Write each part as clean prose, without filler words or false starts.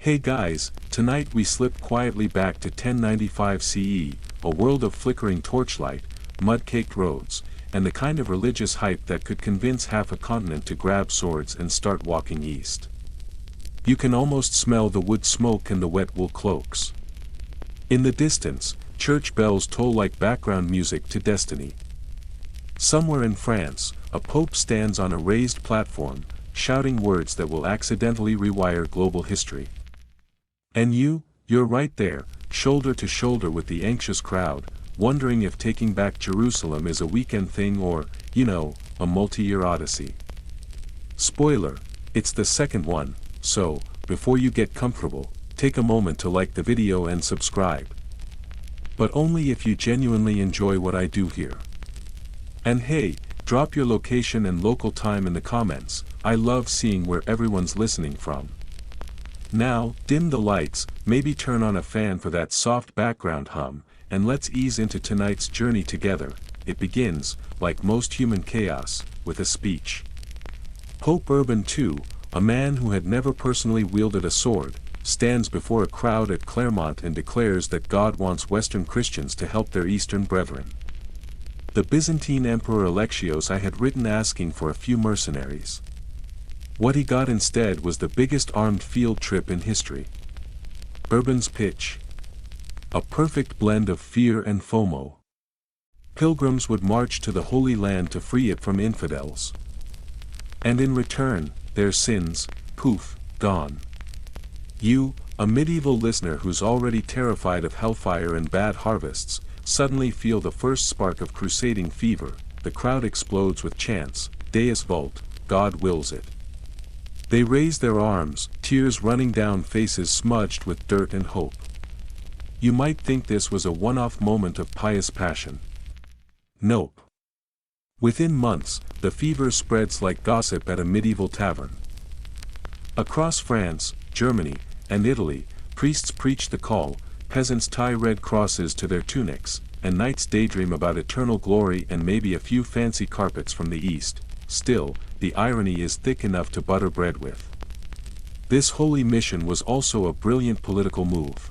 Hey guys, tonight we slip quietly back to 1095 CE, a world of flickering torchlight, mud-caked roads, and the kind of religious hype that could convince half a continent to grab swords and start walking east. You can almost smell the wood smoke and the wet wool cloaks. In the distance, church bells toll like background music to destiny. Somewhere in France, a pope stands on a raised platform, shouting words that will accidentally rewire global history. And you're right there, shoulder to shoulder with the anxious crowd, wondering if taking back Jerusalem is a weekend thing or, a multi-year odyssey. Spoiler, it's the second one, so, before you get comfortable, take a moment to like the video and subscribe. But only if you genuinely enjoy what I do here. And hey, drop your location and local time in the comments, I love seeing where everyone's listening from. Now, dim the lights, maybe turn on a fan for that soft background hum, and let's ease into tonight's journey together. It begins, like most human chaos, with a speech. Pope Urban II, a man who had never personally wielded a sword, stands before a crowd at Claremont and declares that God wants Western Christians to help their Eastern brethren. The Byzantine Emperor Alexios I had written asking for a few mercenaries. What he got instead was the biggest armed field trip in history. Urban's pitch. A perfect blend of fear and FOMO. Pilgrims would march to the Holy Land to free it from infidels. And in return, their sins, poof, gone. You, a medieval listener who's already terrified of hellfire and bad harvests, suddenly feel the first spark of crusading fever. The crowd explodes with chants, Deus vult, God wills it. They raise their arms, tears running down faces smudged with dirt and hope. You might think this was a one-off moment of pious passion. Nope. Within months, the fever spreads like gossip at a medieval tavern. Across France, Germany, and Italy, priests preach the call, peasants tie red crosses to their tunics, and knights daydream about eternal glory and maybe a few fancy carpets from the east. Still, the irony is thick enough to butter bread with. This holy mission was also a brilliant political move.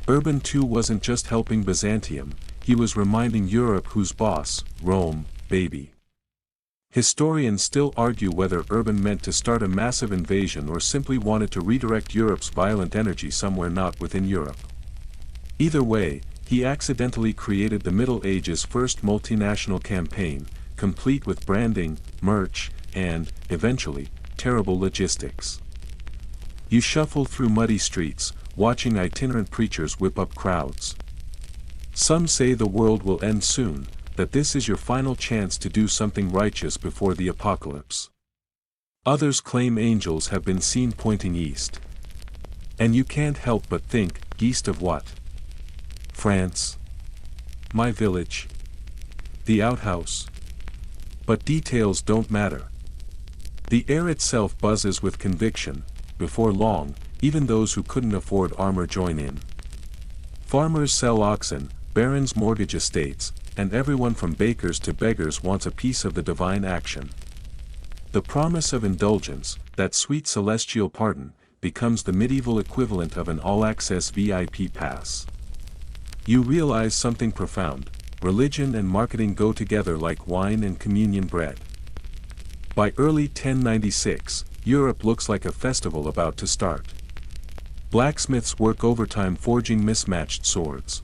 Urban II wasn't just helping Byzantium, he was reminding Europe who's boss, Rome, baby. Historians still argue whether Urban meant to start a massive invasion or simply wanted to redirect Europe's violent energy somewhere not within Europe. Either way, he accidentally created the Middle Ages' first multinational campaign, complete with branding, merch, and, eventually, terrible logistics. You shuffle through muddy streets, watching itinerant preachers whip up crowds. Some say the world will end soon, that this is your final chance to do something righteous before the apocalypse. Others claim angels have been seen pointing east. And you can't help but think, east of what? France? My village? The outhouse? But details don't matter. The air itself buzzes with conviction. Before long, even those who couldn't afford armor join in. Farmers sell oxen, barons mortgage estates, and everyone from bakers to beggars wants a piece of the divine action. The promise of indulgence, that sweet celestial pardon, becomes the medieval equivalent of an all-access VIP pass. You realize something profound: religion and marketing go together like wine and communion bread. By early 1096, Europe looks like a festival about to start. Blacksmiths work overtime forging mismatched swords.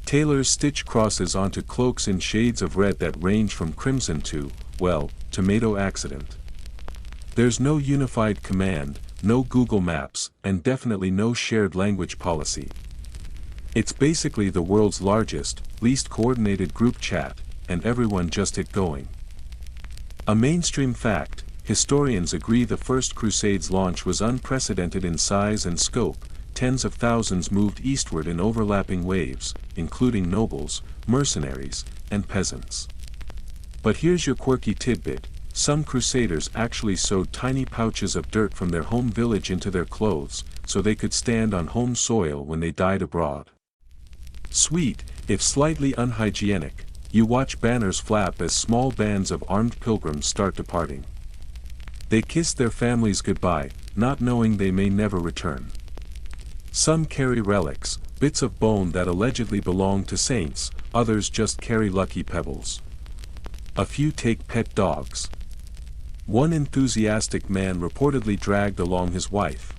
Tailors stitch crosses onto cloaks in shades of red that range from crimson to, well, tomato accident. There's no unified command, no Google Maps, and definitely no shared language policy. It's basically the world's largest, least coordinated group chat, and everyone just hit going. A mainstream fact, historians agree the First Crusades launch was unprecedented in size and scope. Tens of thousands moved eastward in overlapping waves, including nobles, mercenaries, and peasants. But here's your quirky tidbit: some crusaders actually sewed tiny pouches of dirt from their home village into their clothes, so they could stand on home soil when they died abroad. Sweet, if slightly unhygienic, you watch banners flap as small bands of armed pilgrims start departing. They kiss their families goodbye, not knowing they may never return. Some carry relics, bits of bone that allegedly belong to saints, others just carry lucky pebbles. A few take pet dogs. One enthusiastic man reportedly dragged along his wife,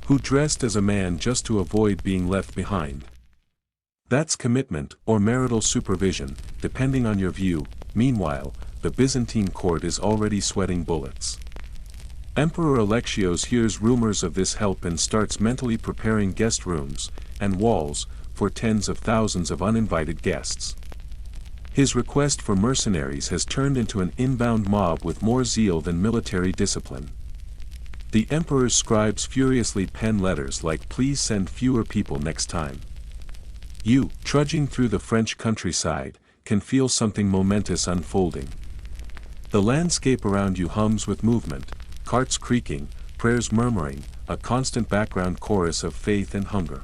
who dressed as a man just to avoid being left behind. That's commitment or marital supervision, depending on your view. Meanwhile, the Byzantine court is already sweating bullets. Emperor Alexios hears rumors of this help and starts mentally preparing guest rooms and walls for tens of thousands of uninvited guests. His request for mercenaries has turned into an inbound mob with more zeal than military discipline. The emperor's scribes furiously pen letters like "Please send fewer people next time." You, trudging through the French countryside, can feel something momentous unfolding. The landscape around you hums with movement, carts creaking, prayers murmuring, a constant background chorus of faith and hunger.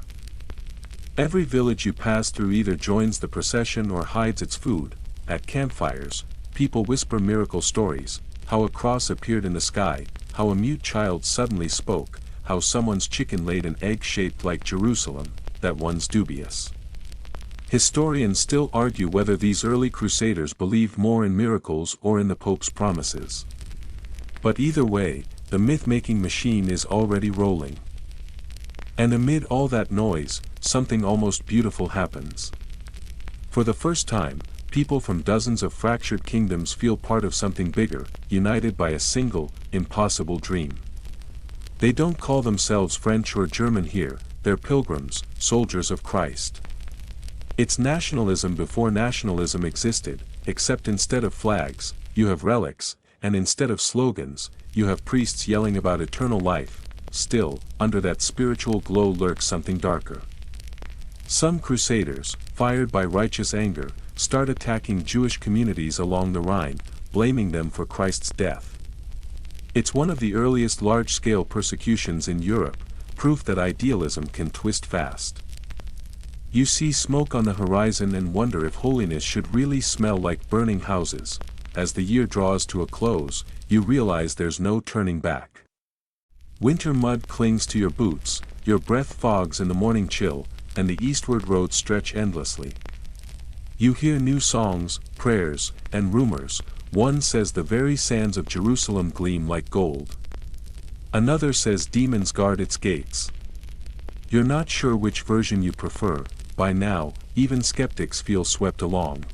Every village you pass through either joins the procession or hides its food. At campfires, people whisper miracle stories, how a cross appeared in the sky, how a mute child suddenly spoke, how someone's chicken laid an egg shaped like Jerusalem, that one's dubious. Historians still argue whether these early crusaders believed more in miracles or in the Pope's promises. But either way, the myth-making machine is already rolling. And amid all that noise, something almost beautiful happens. For the first time, people from dozens of fractured kingdoms feel part of something bigger, united by a single, impossible dream. They don't call themselves French or German here, they're pilgrims, soldiers of Christ. It's nationalism before nationalism existed, except instead of flags, you have relics, and instead of slogans, you have priests yelling about eternal life. Still, under that spiritual glow lurks something darker. Some crusaders, fired by righteous anger, start attacking Jewish communities along the Rhine, blaming them for Christ's death. It's one of the earliest large-scale persecutions in Europe, proof that idealism can twist fast. You see smoke on the horizon and wonder if holiness should really smell like burning houses. As the year draws to a close, you realize there's no turning back. Winter mud clings to your boots, your breath fogs in the morning chill, and the eastward roads stretch endlessly. You hear new songs, prayers, and rumors. One says the very sands of Jerusalem gleam like gold. Another says demons guard its gates. You're not sure which version you prefer. By now, even skeptics feel swept along.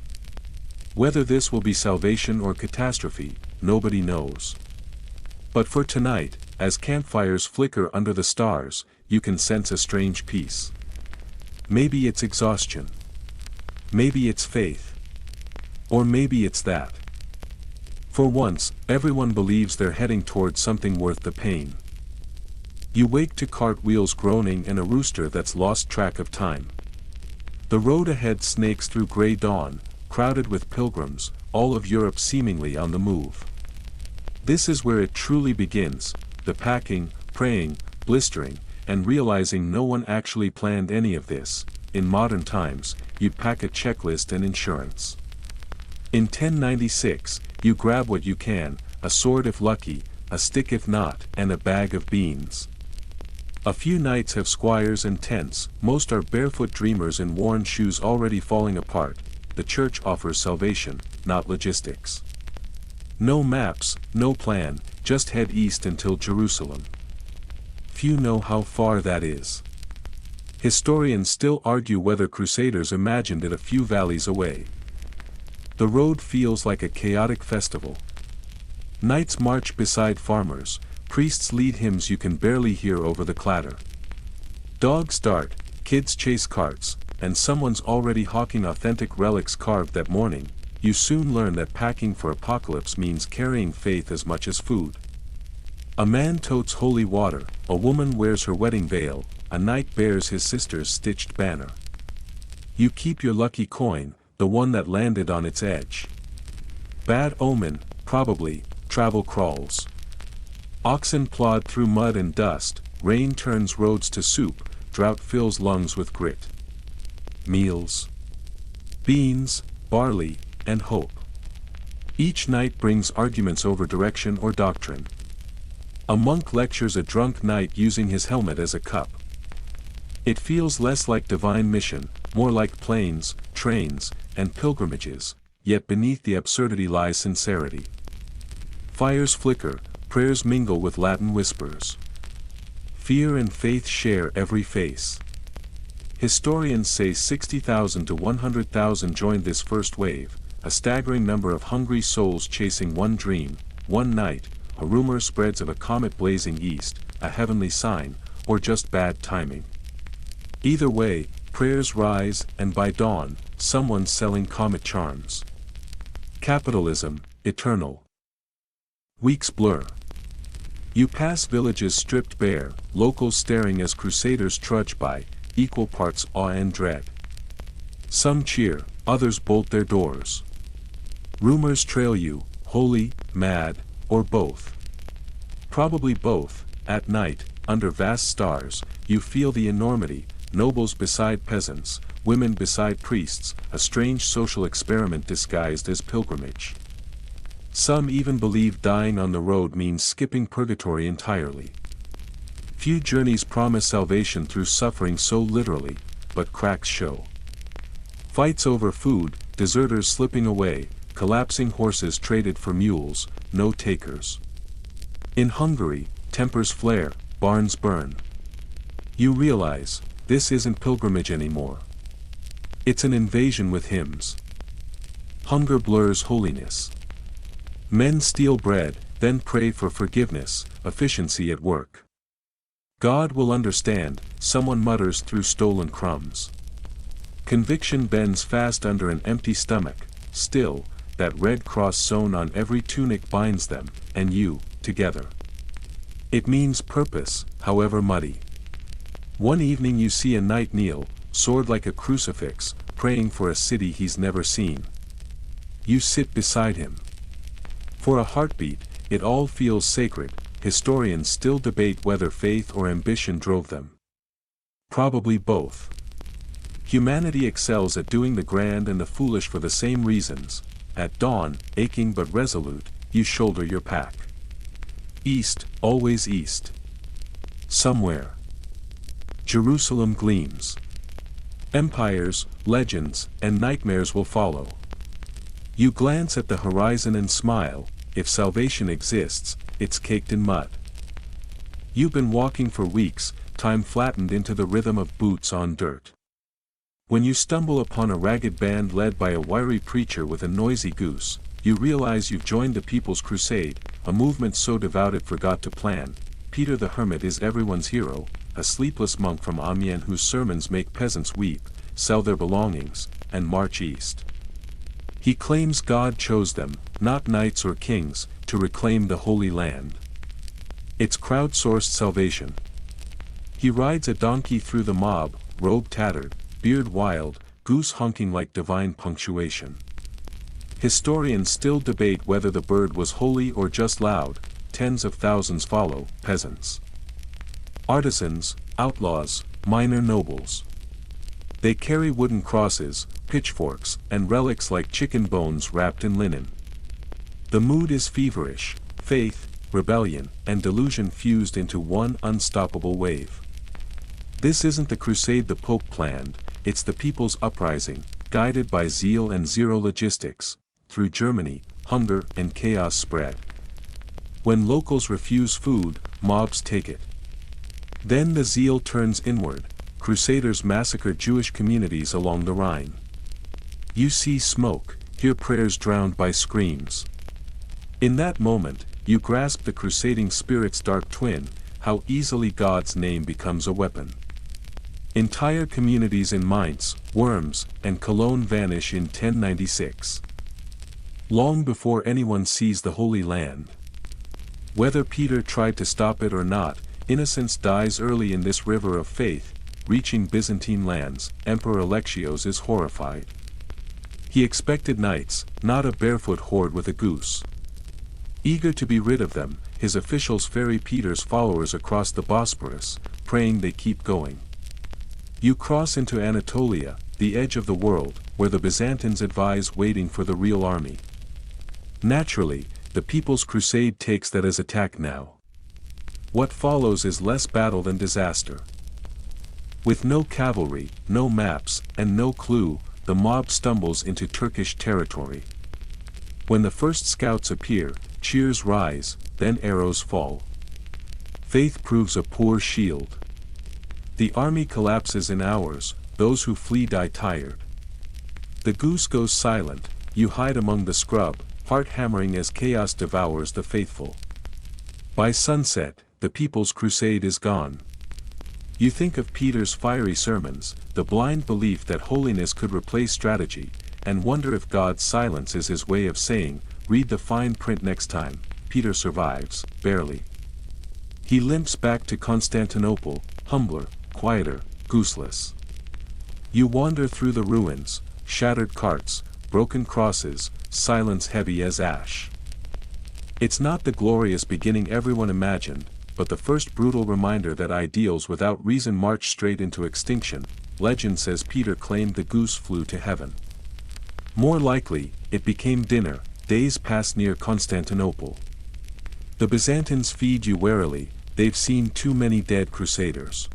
Whether this will be salvation or catastrophe, nobody knows. But for tonight, as campfires flicker under the stars, you can sense a strange peace. Maybe it's exhaustion. Maybe it's faith. Or maybe it's that. For once, everyone believes they're heading towards something worth the pain. You wake to cartwheels groaning and a rooster that's lost track of time. The road ahead snakes through gray dawn, crowded with pilgrims, all of Europe seemingly on the move. This is where it truly begins, the packing, praying, blistering, and realizing no one actually planned any of this. In modern times, you'd pack a checklist and insurance. In 1096, you grab what you can, a sword if lucky, a stick if not, and a bag of beans. A few knights have squires and tents, most are barefoot dreamers in worn shoes already falling apart. The church offers salvation, not logistics. No maps, no plan, just head east until Jerusalem. Few know how far that is. Historians still argue whether crusaders imagined it a few valleys away. The road feels like a chaotic festival. Knights march beside farmers, priests lead hymns you can barely hear over the clatter. Dogs dart, kids chase carts, and someone's already hawking authentic relics carved that morning. You soon learn that packing for apocalypse means carrying faith as much as food. A man totes holy water, a woman wears her wedding veil, a knight bears his sister's stitched banner. You keep your lucky coin, the one that landed on its edge. Bad omen, probably, travel crawls. Oxen plod through mud and dust, rain turns roads to soup, drought fills lungs with grit. Meals. Beans, barley, and hope. Each night brings arguments over direction or doctrine. A monk lectures a drunk knight using his helmet as a cup. It feels less like divine mission, more like planes, trains, and pilgrimages, yet beneath the absurdity lies sincerity. Fires flicker, prayers mingle with Latin whispers. Fear and faith share every face. Historians say 60,000 to 100,000 joined this first wave, a staggering number of hungry souls chasing one dream, one night. A rumor spreads of a comet blazing east, a heavenly sign, or just bad timing. Either way, prayers rise, and by dawn, someone's selling comet charms. Capitalism, eternal. Weeks blur. You pass villages stripped bare, locals staring as crusaders trudge by, equal parts awe and dread. Some cheer, others bolt their doors. Rumors trail you, holy, mad, or both. Probably both. At night, under vast stars, you feel the enormity, nobles beside peasants, women beside priests, a strange social experiment disguised as pilgrimage. Some even believe dying on the road means skipping purgatory entirely. Few journeys promise salvation through suffering so literally, but cracks show. Fights over food, deserters slipping away, collapsing horses traded for mules, no takers. In Hungary, tempers flare, barns burn. You realize, this isn't pilgrimage anymore. It's an invasion with hymns. Hunger blurs holiness. Men steal bread, then pray for forgiveness, efficiency at work. God will understand, someone mutters through stolen crumbs. Conviction bends fast under an empty stomach, still, that red cross sewn on every tunic binds them, and you, together. It means purpose, however muddy. One evening you see a knight kneel, sword like a crucifix, praying for a city he's never seen. You sit beside him. For a heartbeat, it all feels sacred. Historians still debate whether faith or ambition drove them. Probably both. Humanity excels at doing the grand and the foolish for the same reasons. At dawn, aching but resolute, you shoulder your pack. East, always east. Somewhere. Jerusalem gleams. Empires, legends, and nightmares will follow. You glance at the horizon and smile. If salvation exists, it's caked in mud. You've been walking for weeks, time flattened into the rhythm of boots on dirt. When you stumble upon a ragged band led by a wiry preacher with a noisy goose, you realize you've joined the People's Crusade, a movement so devout it forgot to plan. Peter the Hermit is everyone's hero, a sleepless monk from Amiens whose sermons make peasants weep, sell their belongings, and march east. He claims God chose them, not knights or kings, to reclaim the Holy Land. It's crowdsourced salvation. He rides a donkey through the mob, robe tattered, beard wild, goose honking like divine punctuation. Historians still debate whether the bird was holy or just loud. Tens of thousands follow, peasants. Artisans, outlaws, minor nobles. They carry wooden crosses, pitchforks, and relics like chicken bones wrapped in linen. The mood is feverish, faith, rebellion, and delusion fused into one unstoppable wave. This isn't the crusade the Pope planned, it's the people's uprising, guided by zeal and zero logistics. Through Germany, hunger and chaos spread. When locals refuse food, mobs take it. Then the zeal turns inward. Crusaders massacre Jewish communities along the Rhine. You see smoke, hear prayers drowned by screams. In that moment, you grasp the crusading spirit's dark twin, how easily God's name becomes a weapon. Entire communities in Mainz, Worms, and Cologne vanish in 1096. Long before anyone sees the Holy Land. Whether Peter tried to stop it or not, innocence dies early in this river of faith. Reaching Byzantine lands, Emperor Alexios is horrified. He expected knights, not a barefoot horde with a goose. Eager to be rid of them, his officials ferry Peter's followers across the Bosporus, praying they keep going. You cross into Anatolia, the edge of the world, where the Byzantines advise waiting for the real army. Naturally, the People's Crusade takes that as attack now. What follows is less battle than disaster. With no cavalry, no maps, and no clue, the mob stumbles into Turkish territory. When the first scouts appear, cheers rise, then arrows fall. Faith proves a poor shield. The army collapses in hours, those who flee die tired. The goose goes silent, you hide among the scrub, heart hammering as chaos devours the faithful. By sunset, the people's crusade is gone. You think of Peter's fiery sermons, the blind belief that holiness could replace strategy, and wonder if God's silence is his way of saying, read the fine print next time. Peter survives, barely. He limps back to Constantinople, humbler, quieter, gooseless. You wander through the ruins, shattered carts, broken crosses, silence heavy as ash. It's not the glorious beginning everyone imagined, but the first brutal reminder that ideals without reason march straight into extinction. Legend says Peter claimed the goose flew to heaven. More likely, it became dinner. Days pass near Constantinople. The Byzantines feed you warily, they've seen too many dead crusaders.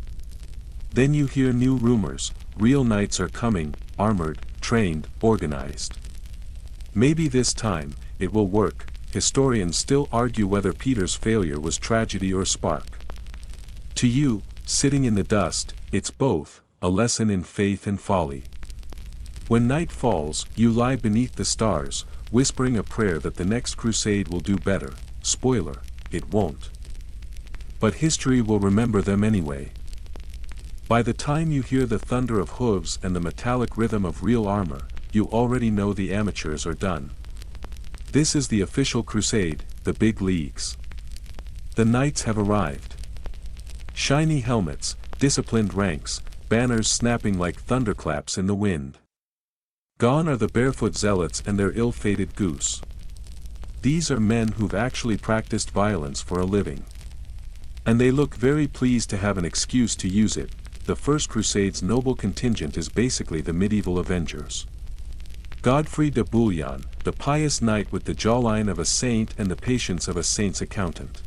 Then you hear new rumors, real knights are coming, armored, trained, organized. Maybe this time, it will work. Historians still argue whether Peter's failure was tragedy or spark. To you, sitting in the dust, it's both, a lesson in faith and folly. When night falls, you lie beneath the stars, whispering a prayer that the next crusade will do better. Spoiler, it won't. But history will remember them anyway. By the time you hear the thunder of hooves and the metallic rhythm of real armor, you already know the amateurs are done. This is the official crusade, the big leagues. The knights have arrived. Shiny helmets, disciplined ranks, banners snapping like thunderclaps in the wind. Gone are the barefoot zealots and their ill-fated goose. These are men who've actually practiced violence for a living. And they look very pleased to have an excuse to use it. The First Crusade's noble contingent is basically the medieval Avengers. Godfrey de Bouillon, the pious knight with the jawline of a saint and the patience of a saint's accountant.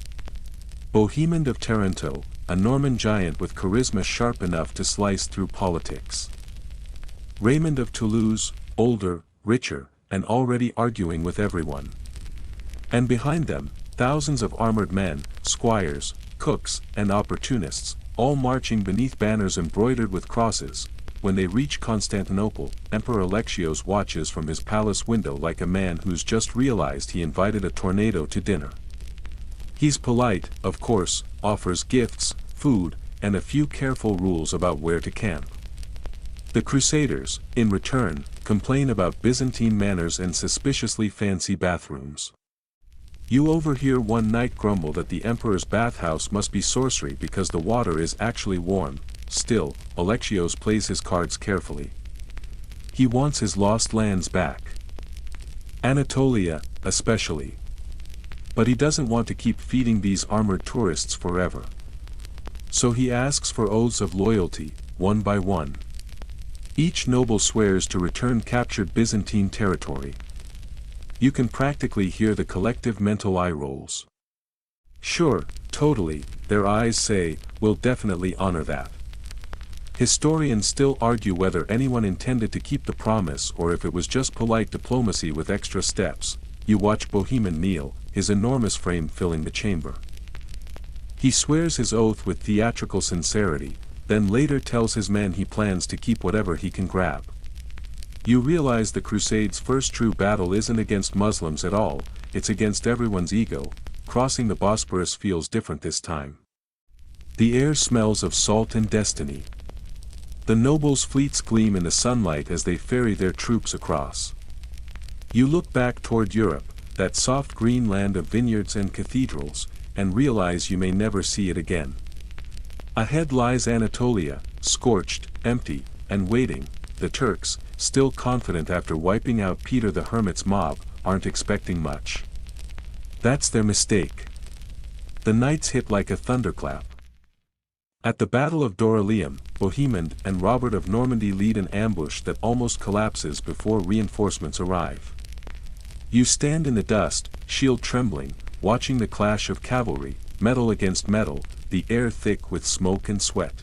Bohemond of Taranto, a Norman giant with charisma sharp enough to slice through politics. Raymond of Toulouse, older, richer, and already arguing with everyone. And behind them, thousands of armored men, squires, cooks, and opportunists, all marching beneath banners embroidered with crosses. When they reach Constantinople, Emperor Alexios watches from his palace window like a man who's just realized he invited a tornado to dinner. He's polite, of course, offers gifts, food, and a few careful rules about where to camp. The Crusaders, in return, complain about Byzantine manners and suspiciously fancy bathrooms. You overhear one knight grumble that the emperor's bathhouse must be sorcery because the water is actually warm. Still, Alexios plays his cards carefully. He wants his lost lands back. Anatolia, especially. But he doesn't want to keep feeding these armored tourists forever. So he asks for oaths of loyalty, one by one. Each noble swears to return captured Byzantine territory. You can practically hear the collective mental eye rolls. Sure, totally, their eyes say, we'll definitely honor that. Historians still argue whether anyone intended to keep the promise or if it was just polite diplomacy with extra steps. You watch Bohemond kneel, his enormous frame filling the chamber. He swears his oath with theatrical sincerity, then later tells his men he plans to keep whatever he can grab. You realize the Crusade's first true battle isn't against Muslims at all, it's against everyone's ego. Crossing the Bosporus feels different this time. The air smells of salt and destiny. The nobles' fleets gleam in the sunlight as they ferry their troops across. You look back toward Europe, that soft green land of vineyards and cathedrals, and realize you may never see it again. Ahead lies Anatolia, scorched, empty, and waiting. The Turks, still confident after wiping out Peter the Hermit's mob, aren't expecting much. That's their mistake. The knights hit like a thunderclap. At the Battle of Dorylaeum, Bohemond and Robert of Normandy lead an ambush that almost collapses before reinforcements arrive. You stand in the dust, shield trembling, watching the clash of cavalry, metal against metal, the air thick with smoke and sweat.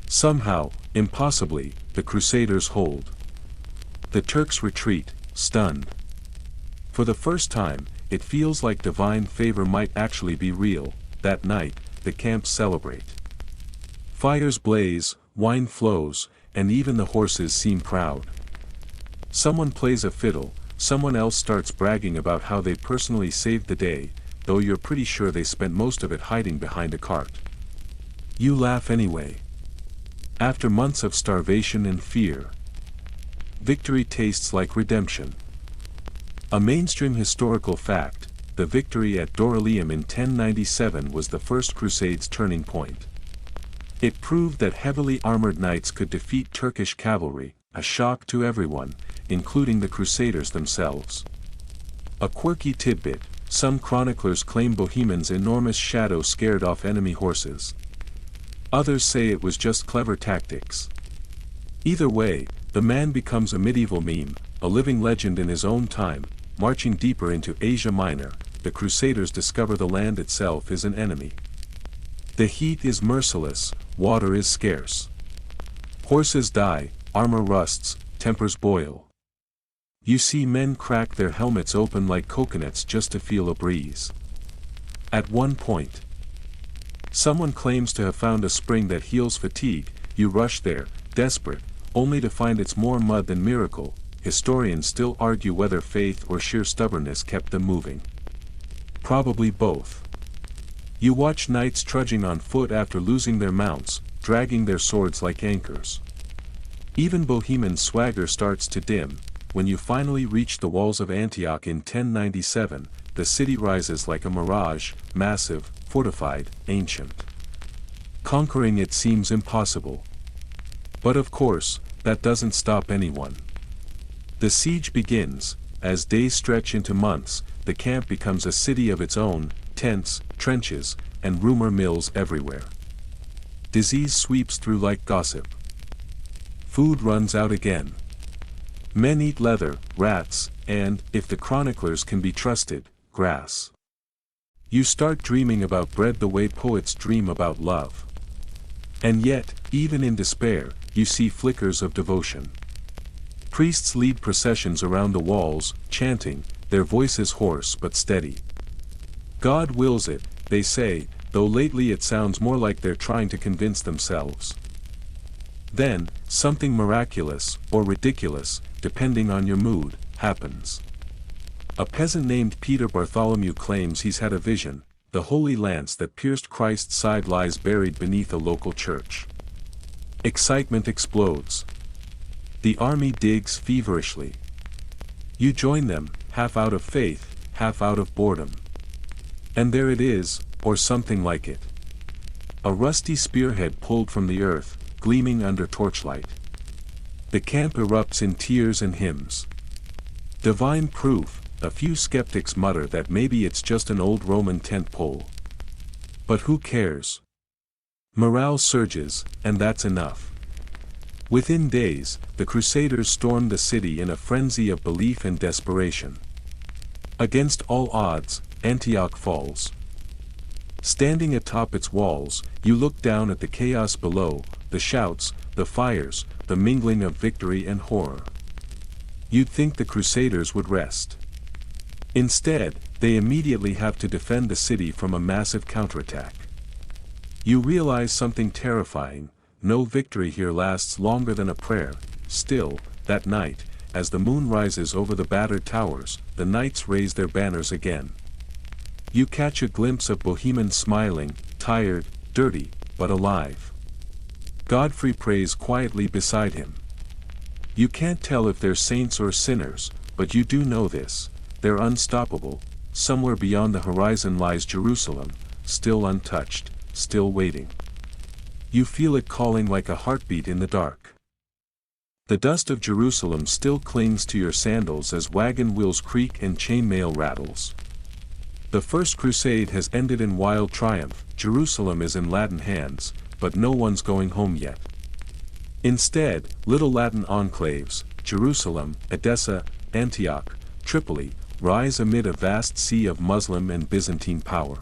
Somehow, impossibly, the Crusaders hold. The Turks retreat, stunned. For the first time, it feels like divine favor might actually be real. That night, the camps celebrate. Fires blaze, wine flows, and even the horses seem proud. Someone plays a fiddle, someone else starts bragging about how they personally saved the day, though you're pretty sure they spent most of it hiding behind a cart. You laugh anyway. After months of starvation and fear, victory tastes like redemption. A mainstream historical fact, the victory at Dorylaeum in 1097 was the First Crusades' turning point. It proved that heavily armored knights could defeat Turkish cavalry, a shock to everyone, including the Crusaders themselves. A quirky tidbit, some chroniclers claim Bohemond's enormous shadow scared off enemy horses. Others say it was just clever tactics. Either way, the man becomes a medieval meme, a living legend in his own time. Marching deeper into Asia Minor, the Crusaders discover the land itself is an enemy. The heat is merciless, water is scarce. Horses die, armor rusts, tempers boil. You see men crack their helmets open like coconuts just to feel a breeze. At one point, someone claims to have found a spring that heals fatigue. You rush there, desperate, only to find it's more mud than miracle. Historians still argue whether faith or sheer stubbornness kept them moving. Probably both. You watch knights trudging on foot after losing their mounts, dragging their swords like anchors. Even Bohemond's swagger starts to dim. When you finally reach the walls of Antioch in 1097, the city rises like a mirage, massive, fortified, ancient. Conquering it seems impossible. But of course, that doesn't stop anyone. The siege begins. As days stretch into months, the camp becomes a city of its own, tents, trenches, and rumor mills everywhere. Disease sweeps through like gossip. Food runs out again. Men eat leather, rats, and, if the chroniclers can be trusted, grass. You start dreaming about bread the way poets dream about love. And yet, even in despair, you see flickers of devotion. Priests lead processions around the walls, chanting, their voices hoarse but steady. God wills it, they say, though lately it sounds more like they're trying to convince themselves. Then, something miraculous, or ridiculous, depending on your mood, happens. A peasant named Peter Bartholomew claims he's had a vision. The holy lance that pierced Christ's side lies buried beneath a local church. Excitement explodes. The army digs feverishly. You join them, half out of faith, half out of boredom. And there it is, or something like it. A rusty spearhead pulled from the earth, gleaming under torchlight. The camp erupts in tears and hymns. Divine proof, a few skeptics mutter that maybe it's just an old Roman tent pole. But who cares? Morale surges, and that's enough. Within days, the Crusaders stormed the city in a frenzy of belief and desperation. Against all odds, Antioch falls. Standing atop its walls, you look down at the chaos below, the shouts, the fires, the mingling of victory and horror. You'd think the Crusaders would rest. Instead, they immediately have to defend the city from a massive counterattack. You realize something terrifying. No victory here lasts longer than a prayer. Still, that night, as the moon rises over the battered towers, the knights raise their banners again. You catch a glimpse of Bohemond smiling, tired, dirty, but alive. Godfrey prays quietly beside him. You can't tell if they're saints or sinners, but you do know this: they're unstoppable. Somewhere beyond the horizon lies Jerusalem, still untouched, still waiting. You feel it calling like a heartbeat in the dark. The dust of Jerusalem still clings to your sandals as wagon wheels creak and chainmail rattles. The First Crusade has ended in wild triumph. Jerusalem is in Latin hands, but no one's going home yet. Instead, little Latin enclaves, Jerusalem, Edessa, Antioch, Tripoli, rise amid a vast sea of Muslim and Byzantine power.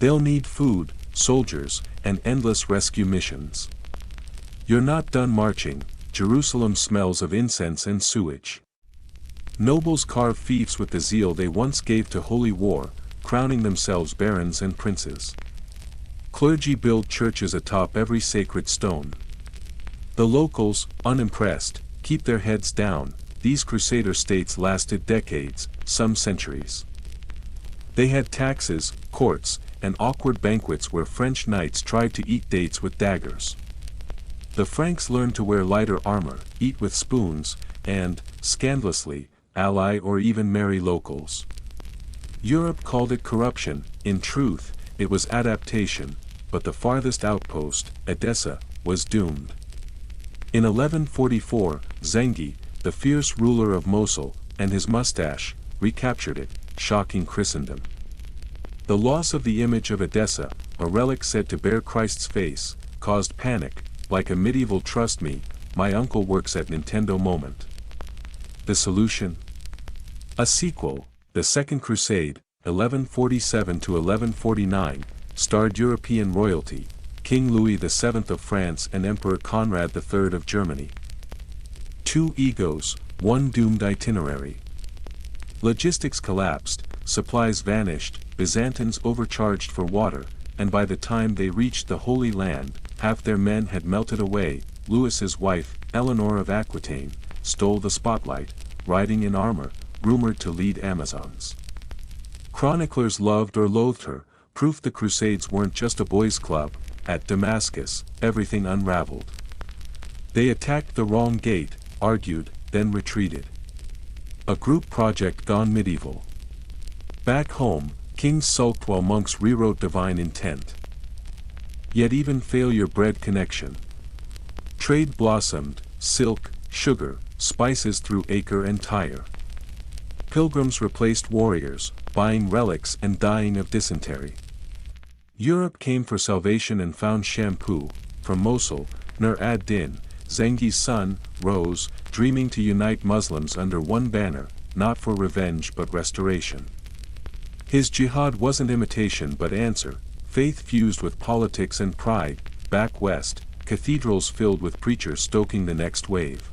They'll need food, soldiers, and endless rescue missions. You're not done marching, Jerusalem smells of incense and sewage. Nobles carve fiefs with the zeal they once gave to holy war, crowning themselves barons and princes. Clergy build churches atop every sacred stone. The locals, unimpressed, keep their heads down. These crusader states lasted decades, some centuries. They had taxes, courts, and awkward banquets where French knights tried to eat dates with daggers. The Franks learned to wear lighter armor, eat with spoons, and, scandalously, ally or even marry locals. Europe called it corruption. In truth, it was adaptation, but the farthest outpost, Edessa, was doomed. In 1144, Zengi, the fierce ruler of Mosul, and his mustache, recaptured it, shocking Christendom. The loss of the image of Edessa, a relic said to bear Christ's face, caused panic, like a medieval "trust me, my uncle works at Nintendo" moment. The solution? A sequel, The Second Crusade, 1147 to 1149, starred European royalty, King Louis VII of France and Emperor Conrad III of Germany. Two egos, one doomed itinerary. Logistics collapsed, supplies vanished, Byzantines overcharged for water, and by the time they reached the Holy Land, half their men had melted away. Louis's wife, Eleanor of Aquitaine, stole the spotlight, riding in armor, rumored to lead Amazons. Chroniclers loved or loathed her, proof the Crusades weren't just a boys' club. At Damascus, everything unraveled. They attacked the wrong gate, argued, then retreated. A group project gone medieval. Back home, kings sulked while monks rewrote divine intent. Yet even failure bred connection. Trade blossomed, silk, sugar, spices through Acre and Tyre. Pilgrims replaced warriors, buying relics and dying of dysentery. Europe came for salvation and found shampoo. From Mosul, Nur ad-Din, Zengi's son, rose, dreaming to unite Muslims under one banner, not for revenge but restoration. His jihad wasn't imitation but answer, faith fused with politics and pride. Back west, cathedrals filled with preachers stoking the next wave.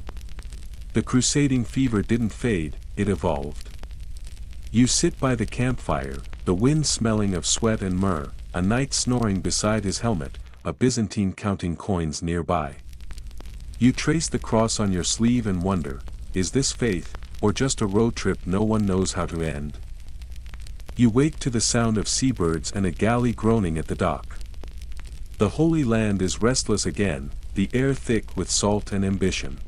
The crusading fever didn't fade, it evolved. You sit by the campfire, the wind smelling of sweat and myrrh, a knight snoring beside his helmet, a Byzantine counting coins nearby. You trace the cross on your sleeve and wonder, is this faith, or just a road trip no one knows how to end? You wake to the sound of seabirds and a galley groaning at the dock. The Holy Land is restless again, the air thick with salt and ambition.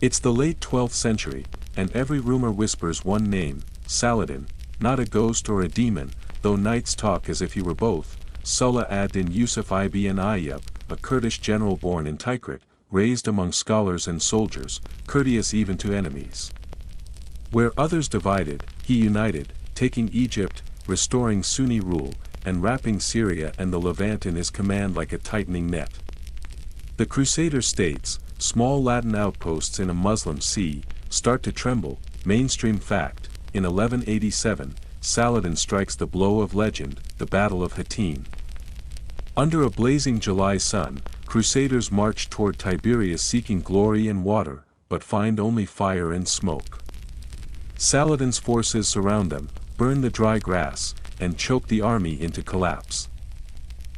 It's the late 12th century, and every rumor whispers one name, Saladin, not a ghost or a demon, though knights talk as if he were both, Salah ad-Din Yusuf ibn Ayyub, a Kurdish general born in Tikrit, raised among scholars and soldiers, courteous even to enemies. Where others divided, he united, taking Egypt, restoring Sunni rule, and wrapping Syria and the Levant in his command like a tightening net. The Crusader states, small Latin outposts in a Muslim sea, start to tremble. Mainstream fact, in 1187, Saladin strikes the blow of legend, the Battle of Hattin. Under a blazing July sun, Crusaders march toward Tiberias seeking glory and water, but find only fire and smoke. Saladin's forces surround them, burn the dry grass, and choke the army into collapse.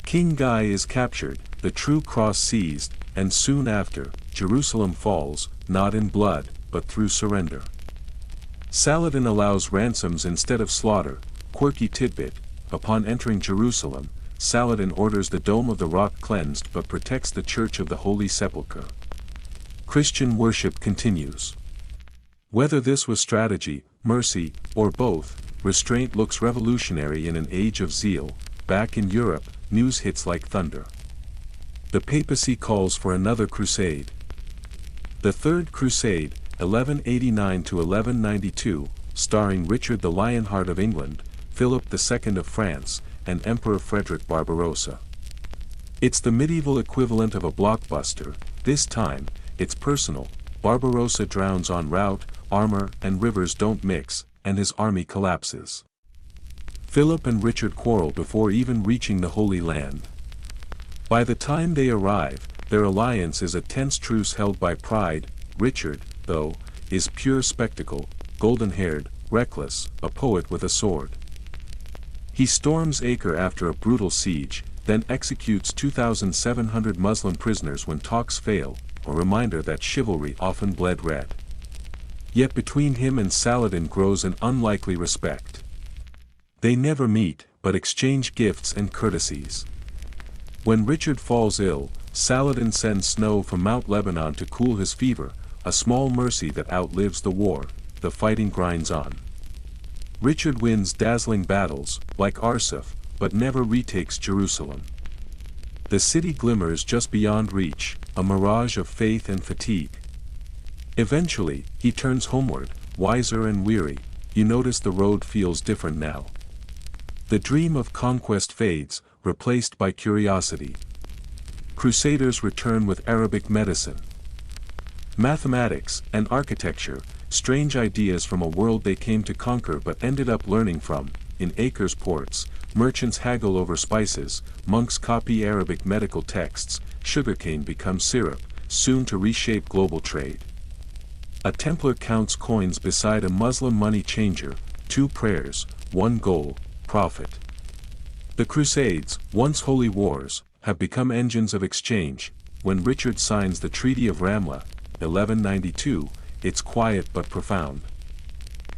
King Guy is captured, the true cross seized, and soon after, Jerusalem falls, not in blood, but through surrender. Saladin allows ransoms instead of slaughter. Quirky tidbit, upon entering Jerusalem, Saladin orders the Dome of the Rock cleansed but protects the Church of the Holy Sepulchre. Christian worship continues. Whether this was strategy, mercy, or both, restraint looks revolutionary in an age of zeal. Back in Europe, news hits like thunder. The papacy calls for another crusade. The Third Crusade, 1189 to 1192, starring Richard the Lionheart of England, Philip II of France, and Emperor Frederick Barbarossa. It's the medieval equivalent of a blockbuster. This time, it's personal. Barbarossa drowns en route, armor and rivers don't mix, and his army collapses. Philip and Richard quarrel before even reaching the Holy Land. By the time they arrive, their alliance is a tense truce held by pride. Richard, though, is pure spectacle, golden-haired, reckless, a poet with a sword. He storms Acre after a brutal siege, then executes 2,700 Muslim prisoners when talks fail, a reminder that chivalry often bled red. Yet between him and Saladin grows an unlikely respect. They never meet, but exchange gifts and courtesies. When Richard falls ill, Saladin sends snow from Mount Lebanon to cool his fever, a small mercy that outlives the war. The fighting grinds on. Richard wins dazzling battles, like Arsuf, but never retakes Jerusalem. The city glimmers just beyond reach, a mirage of faith and fatigue. Eventually, he turns homeward, wiser and weary. You notice the road feels different now. The dream of conquest fades, replaced by curiosity. Crusaders return with Arabic medicine, mathematics, and architecture, strange ideas from a world they came to conquer but ended up learning from. In Acre's ports, merchants haggle over spices, monks copy Arabic medical texts, sugarcane becomes syrup, soon to reshape global trade. A Templar counts coins beside a Muslim money changer, 2 prayers, 1 goal, profit. The Crusades, once holy wars, have become engines of exchange. When Richard signs the Treaty of Ramla, 1192, it's quiet but profound.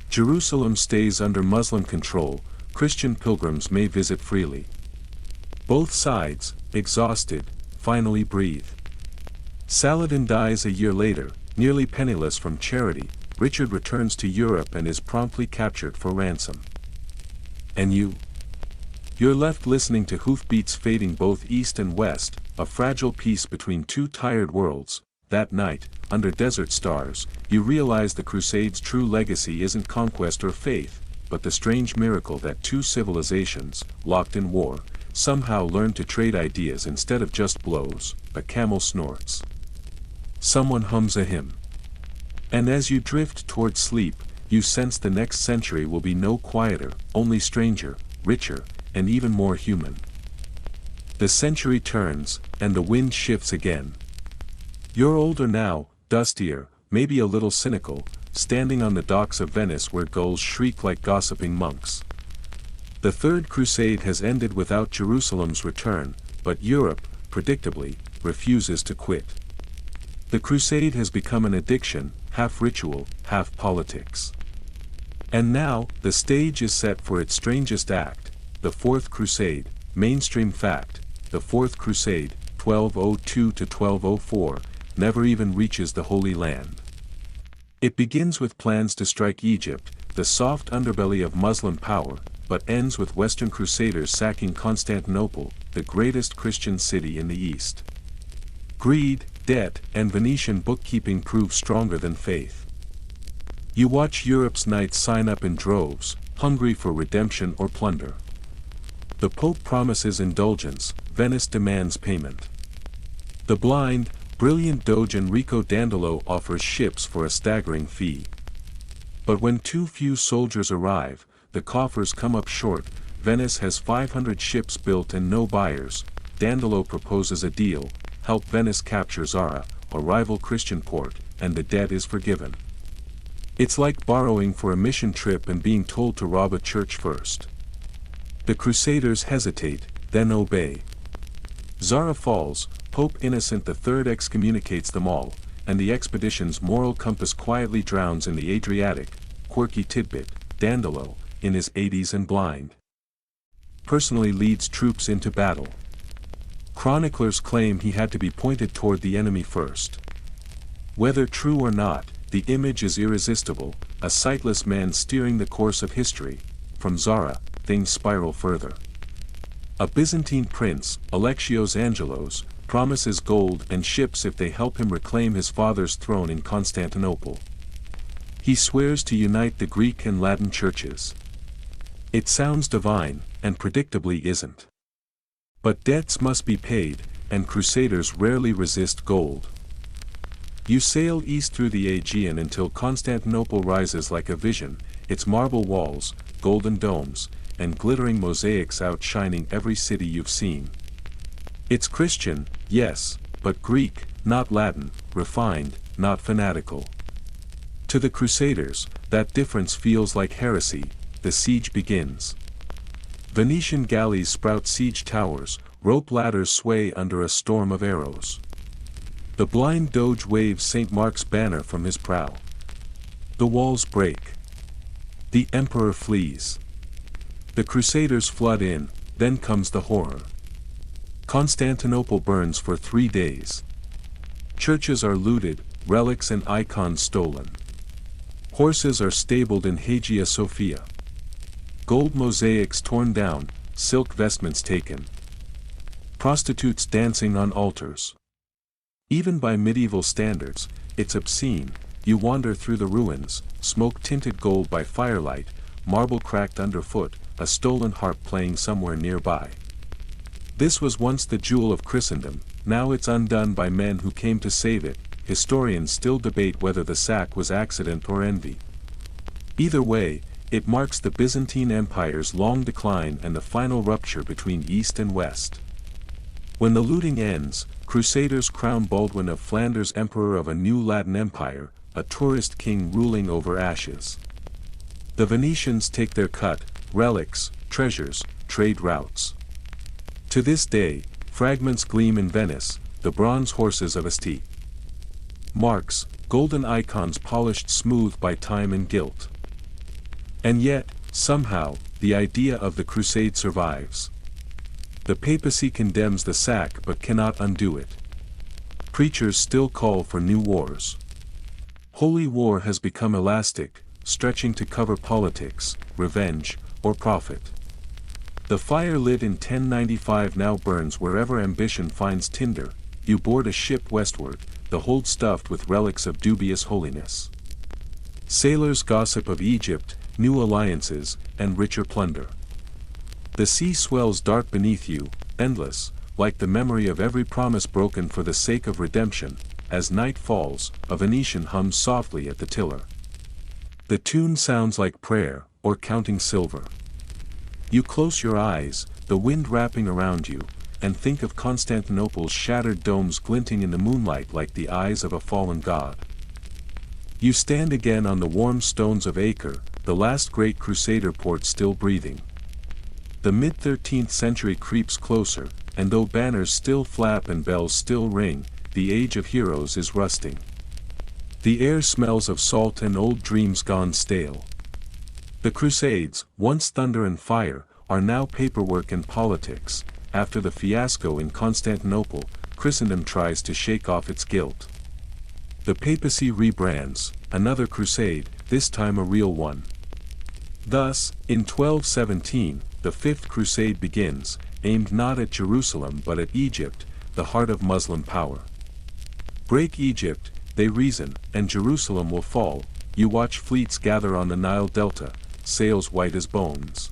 Jerusalem stays under Muslim control, Christian pilgrims may visit freely. Both sides, exhausted, finally breathe. Saladin dies a year later, nearly penniless from charity. Richard returns to Europe and is promptly captured for ransom. And you? You're left listening to hoofbeats fading both east and west, a fragile peace between 2 tired worlds. That night, under desert stars, you realize the Crusades' true legacy isn't conquest or faith, but the strange miracle that 2 civilizations, locked in war, somehow learned to trade ideas instead of just blows. A camel snorts. Someone hums a hymn. And as you drift toward sleep, you sense the next century will be no quieter, only stranger, richer, and even more human. The century turns, and the wind shifts again. You're older now, dustier, maybe a little cynical, standing on the docks of Venice where gulls shriek like gossiping monks. The Third Crusade has ended without Jerusalem's return, but Europe, predictably, refuses to quit. The Crusade has become an addiction, half ritual, half politics. And now, the stage is set for its strangest act, the Fourth Crusade. Mainstream fact: the Fourth Crusade, 1202 to 1204, never even reaches the Holy Land. It begins with plans to strike Egypt, the soft underbelly of Muslim power, but ends with Western Crusaders sacking Constantinople, the greatest Christian city in the East. Greed, debt, and Venetian bookkeeping prove stronger than faith. You watch Europe's knights sign up in droves, hungry for redemption or plunder. The Pope promises indulgence, Venice demands payment. The blind, brilliant Doge Enrico Dandolo offers ships for a staggering fee. But when too few soldiers arrive, the coffers come up short. Venice has 500 ships built and no buyers. Dandolo proposes a deal: help Venice capture Zara, a rival Christian port, and the debt is forgiven. It's like borrowing for a mission trip and being told to rob a church first. The Crusaders hesitate, then obey. Zara falls, Pope Innocent III excommunicates them all, and the expedition's moral compass quietly drowns in the Adriatic. Quirky tidbit: Dandolo, in his 80s and blind, personally leads troops into battle. Chroniclers claim he had to be pointed toward the enemy first. Whether true or not, the image is irresistible: a sightless man steering the course of history. From Zara, things spiral further. A Byzantine prince, Alexios Angelos, promises gold and ships if they help him reclaim his father's throne in Constantinople. He swears to unite the Greek and Latin churches. It sounds divine, and predictably isn't. But debts must be paid, and crusaders rarely resist gold. You sail east through the Aegean until Constantinople rises like a vision, its marble walls, golden domes, and glittering mosaics outshining every city you've seen. It's Christian, yes, but Greek, not Latin, refined, not fanatical. To the Crusaders, that difference feels like heresy. The siege begins. Venetian galleys sprout siege towers, rope ladders sway under a storm of arrows. The blind doge waves St. Mark's banner from his prow. The walls break. The emperor flees. The Crusaders flood in, then comes the horror. Constantinople burns for 3 days. Churches are looted, relics and icons stolen. Horses are stabled in Hagia Sophia. Gold mosaics torn down, silk vestments taken. Prostitutes dancing on altars. Even by medieval standards, it's obscene. You wander through the ruins, smoke-tinted gold by firelight, marble cracked underfoot, a stolen harp playing somewhere nearby. This was once the jewel of Christendom, now it's undone by men who came to save it. Historians still debate whether the sack was accident or envy. Either way, it marks the Byzantine Empire's long decline and the final rupture between East and West. When the looting ends, Crusaders crown Baldwin of Flanders emperor of a new Latin empire, a tourist king ruling over ashes. The Venetians take their cut, relics, treasures, trade routes. To this day, fragments gleam in Venice, the bronze horses of Asti. Marks, golden icons polished smooth by time and guilt. And yet, somehow, the idea of the crusade survives. The papacy condemns the sack but cannot undo it. Preachers still call for new wars. Holy war has become elastic, stretching to cover politics, revenge, or profit. The fire lit in 1095 now burns wherever ambition finds tinder. You board a ship westward, the hold stuffed with relics of dubious holiness. Sailors gossip of Egypt, new alliances, and richer plunder. The sea swells dark beneath you, endless, like the memory of every promise broken for the sake of redemption. As night falls, a Venetian hums softly at the tiller. The tune sounds like prayer, or counting silver. You close your eyes, the wind wrapping around you, and think of Constantinople's shattered domes glinting in the moonlight like the eyes of a fallen god. You stand again on the warm stones of Acre, the last great crusader port still breathing. The mid-13th century creeps closer, and though banners still flap and bells still ring, the age of heroes is rusting. The air smells of salt and old dreams gone stale. The Crusades, once thunder and fire, are now paperwork and politics. After the fiasco in Constantinople, Christendom tries to shake off its guilt. The papacy rebrands, another crusade, this time a real one. Thus, in 1217, the Fifth Crusade begins, aimed not at Jerusalem but at Egypt, the heart of Muslim power. Break Egypt, they reason, and Jerusalem will fall. You watch fleets gather on the Nile Delta, sails white as bones.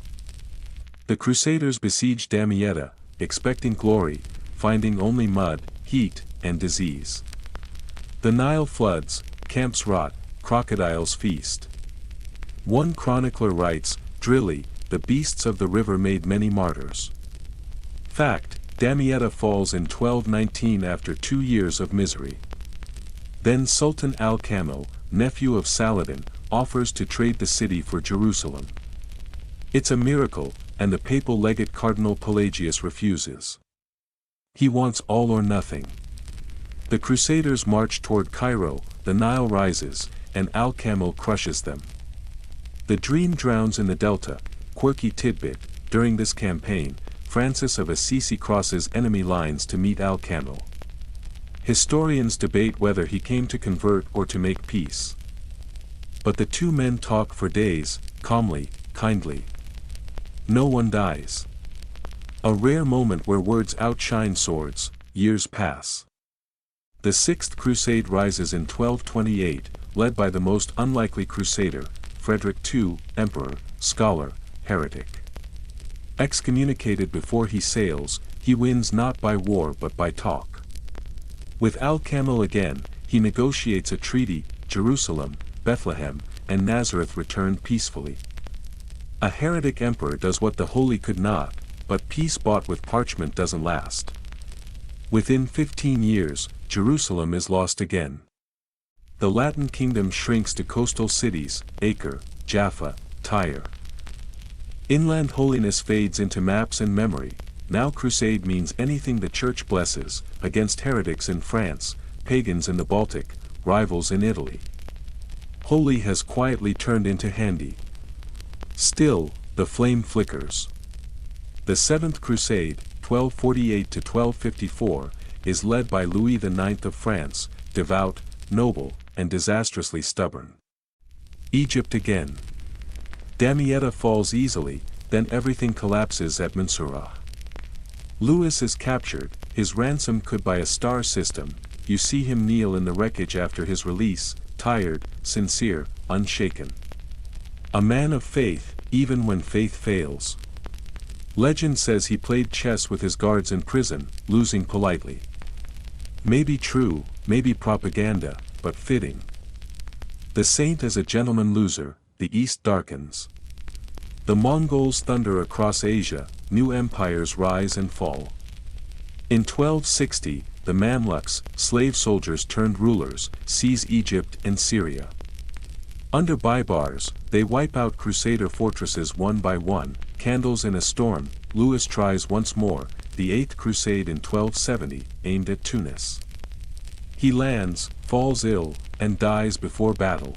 The Crusaders besiege Damietta, expecting glory, finding only mud, heat, and disease. The Nile floods, camps rot, crocodiles feast. One chronicler writes, "Drilly, the beasts of the river made many martyrs." Fact, Damietta falls in 1219 after 2 years of misery. Then Sultan al-Kamil, nephew of Saladin, offers to trade the city for Jerusalem. It's a miracle, and the papal legate Cardinal Pelagius refuses. He wants all or nothing. The Crusaders march toward Cairo, the Nile rises, and al-Kamil crushes them. The dream drowns in the Delta. Quirky tidbit, during this campaign, Francis of Assisi crosses enemy lines to meet al-Kamil. Historians debate whether he came to convert or to make peace. But the two men talk for days, calmly, kindly. No one dies. A rare moment where words outshine swords. Years pass. The Sixth Crusade rises in 1228, led by the most unlikely crusader, Frederick II, emperor, scholar, heretic. Excommunicated before he sails, he wins not by war but by talk. With al-Kamil again, he negotiates a treaty. Jerusalem, Bethlehem, and Nazareth return peacefully. A heretic emperor does what the holy could not, but peace bought with parchment doesn't last. Within 15 years, Jerusalem is lost again. The Latin kingdom shrinks to coastal cities, Acre, Jaffa, Tyre. Inland holiness fades into maps and memory. Now crusade means anything the church blesses, against heretics in France, pagans in the Baltic, rivals in Italy. Holy has quietly turned into handy. Still, the flame flickers. The Seventh Crusade, 1248 to 1254, is led by Louis IX of France, devout, noble, and disastrously stubborn. Egypt again. Damietta falls easily, then everything collapses at Mansourah. Louis is captured, his ransom could buy a star system. You see him kneel in the wreckage after his release, tired, sincere, unshaken. A man of faith, even when faith fails. Legend says he played chess with his guards in prison, losing politely. Maybe true, maybe propaganda, but fitting. The saint is a gentleman loser, the East darkens. The Mongols thunder across Asia, new empires rise and fall. In 1260, the Mamluks, slave soldiers turned rulers, seize Egypt and Syria. Under Baibars, they wipe out crusader fortresses one by one, candles in a storm. Louis tries once more, the Eighth Crusade in 1270, aimed at Tunis. He lands, falls ill, and dies before battle.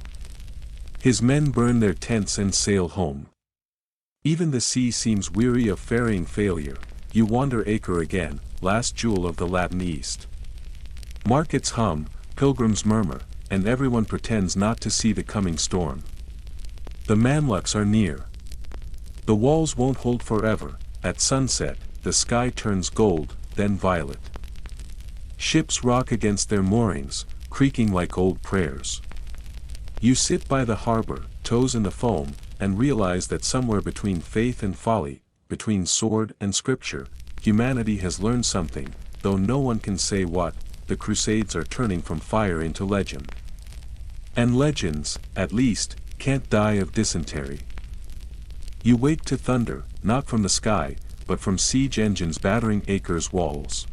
His men burn their tents and sail home. Even the sea seems weary of ferrying failure. You wander Acre again, last jewel of the Latin East. Markets hum, pilgrims murmur, and everyone pretends not to see the coming storm. The Mamluks are near. The walls won't hold forever. At sunset, the sky turns gold, then violet. Ships rock against their moorings, creaking like old prayers. You sit by the harbor, toes in the foam, and realize that somewhere between faith and folly, between sword and scripture, humanity has learned something, though no one can say what. The Crusades are turning from fire into legend. And legends, at least, can't die of dysentery. You wake to thunder, not from the sky, but from siege engines battering Acre's walls.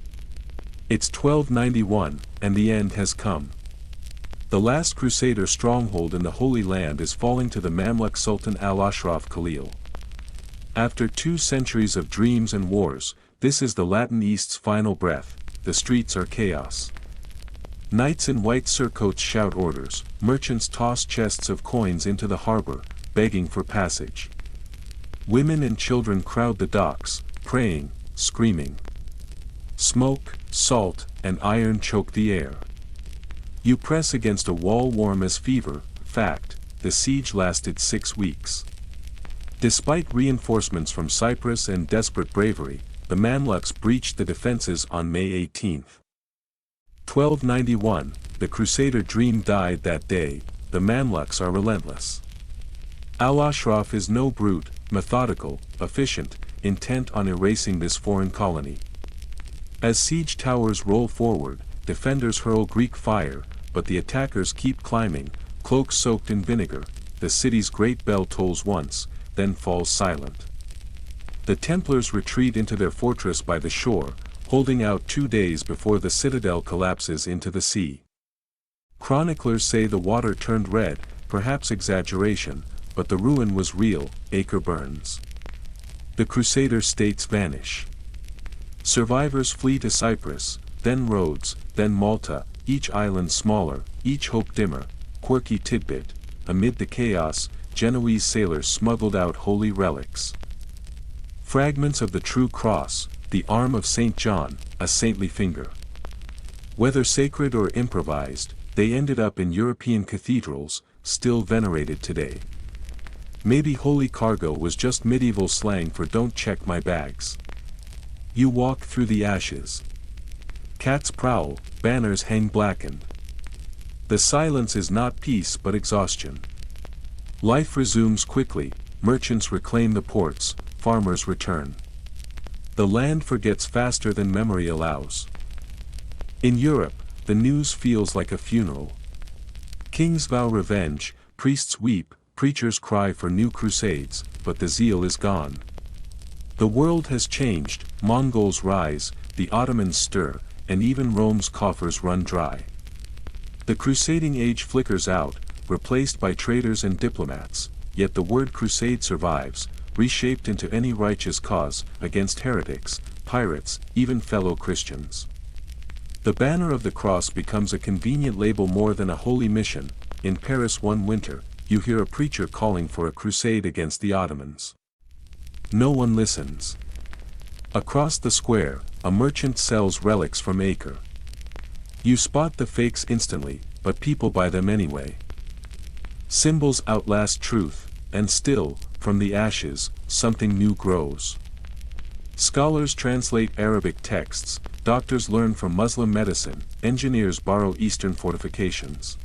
It's 1291, and the end has come. The last Crusader stronghold in the Holy Land is falling to the Mamluk Sultan al-Ashraf Khalil. After 2 centuries of dreams and wars, this is the Latin East's final breath. The streets are chaos. Knights in white surcoats shout orders, merchants toss chests of coins into the harbor, begging for passage. Women and children crowd the docks, praying, screaming. Smoke, salt, and iron choke the air. You press against a wall warm as fever. Fact, the siege lasted 6 weeks. Despite reinforcements from Cyprus and desperate bravery, the Mamluks breached the defenses on May 18. 1291, the Crusader dream died that day. The Mamluks are relentless. Al-Ashraf is no brute, methodical, efficient, intent on erasing this foreign colony. As siege towers roll forward, defenders hurl Greek fire, but the attackers keep climbing, cloaks soaked in vinegar. The city's great bell tolls once, then falls silent. The Templars retreat into their fortress by the shore, holding out 2 days before the citadel collapses into the sea. Chroniclers say the water turned red, perhaps exaggeration, but the ruin was real. Acre burns. The Crusader states vanish. Survivors flee to Cyprus, then Rhodes, then Malta, each island smaller, each hope dimmer. Quirky tidbit, amid the chaos, Genoese sailors smuggled out holy relics. Fragments of the true cross, the arm of St. John, a saintly finger. Whether sacred or improvised, they ended up in European cathedrals, still venerated today. Maybe holy cargo was just medieval slang for don't check my bags. You walk through the ashes. Cats prowl, banners hang blackened. The silence is not peace but exhaustion. Life resumes quickly, merchants reclaim the ports, farmers return. The land forgets faster than memory allows. In Europe, the news feels like a funeral. Kings vow revenge, priests weep, preachers cry for new crusades, but the zeal is gone. The world has changed, Mongols rise, the Ottomans stir, and even Rome's coffers run dry. The crusading age flickers out, replaced by traders and diplomats, yet the word crusade survives, reshaped into any righteous cause, against heretics, pirates, even fellow Christians. The banner of the cross becomes a convenient label more than a holy mission. In Paris one winter, you hear a preacher calling for a crusade against the Ottomans. No one listens. Across the square, a merchant sells relics from Acre. You spot the fakes instantly, but people buy them anyway. Symbols outlast truth, and still, from the ashes, something new grows. Scholars translate Arabic texts, doctors learn from Muslim medicine, engineers borrow Eastern fortifications.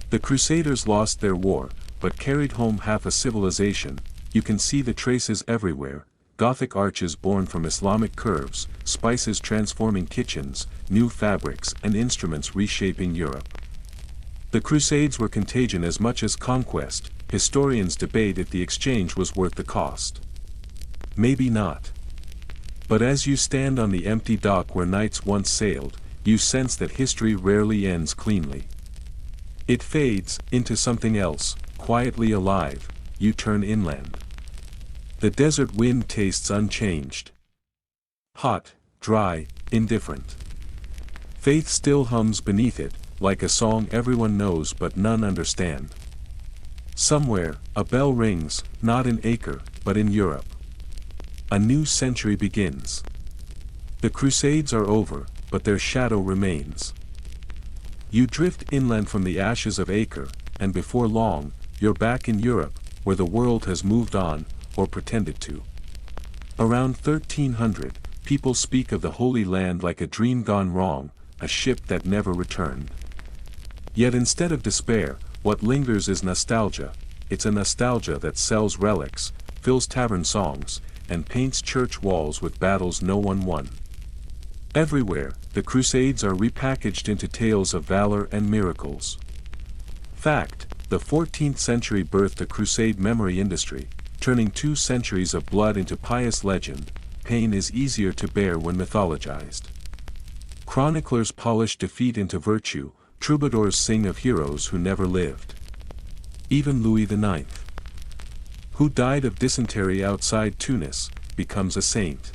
The Crusaders lost their war, but carried home half a civilization. You can see the traces everywhere, Gothic arches born from Islamic curves, spices transforming kitchens, new fabrics and instruments reshaping Europe. The Crusades were contagion as much as conquest. Historians debate if the exchange was worth the cost. Maybe not. But as you stand on the empty dock where knights once sailed, you sense that history rarely ends cleanly. It fades into something else, quietly alive. You turn inland. The desert wind tastes unchanged. Hot, dry, indifferent. Faith still hums beneath it, like a song everyone knows but none understand. Somewhere, a bell rings, not in Acre, but in Europe. A new century begins. The Crusades are over, but their shadow remains. You drift inland from the ashes of Acre, and before long, you're back in Europe, where the world has moved on, or pretended to. Around 1300, people speak of the Holy Land like a dream gone wrong, a ship that never returned. Yet instead of despair, what lingers is nostalgia. It's a nostalgia that sells relics, fills tavern songs, and paints church walls with battles no one won. Everywhere, the Crusades are repackaged into tales of valor and miracles. Fact, the 14th century birthed a crusade memory industry, turning 2 centuries of blood into pious legend. Pain is easier to bear when mythologized. Chroniclers polish defeat into virtue, troubadours sing of heroes who never lived. Even Louis IX, who died of dysentery outside Tunis, becomes a saint.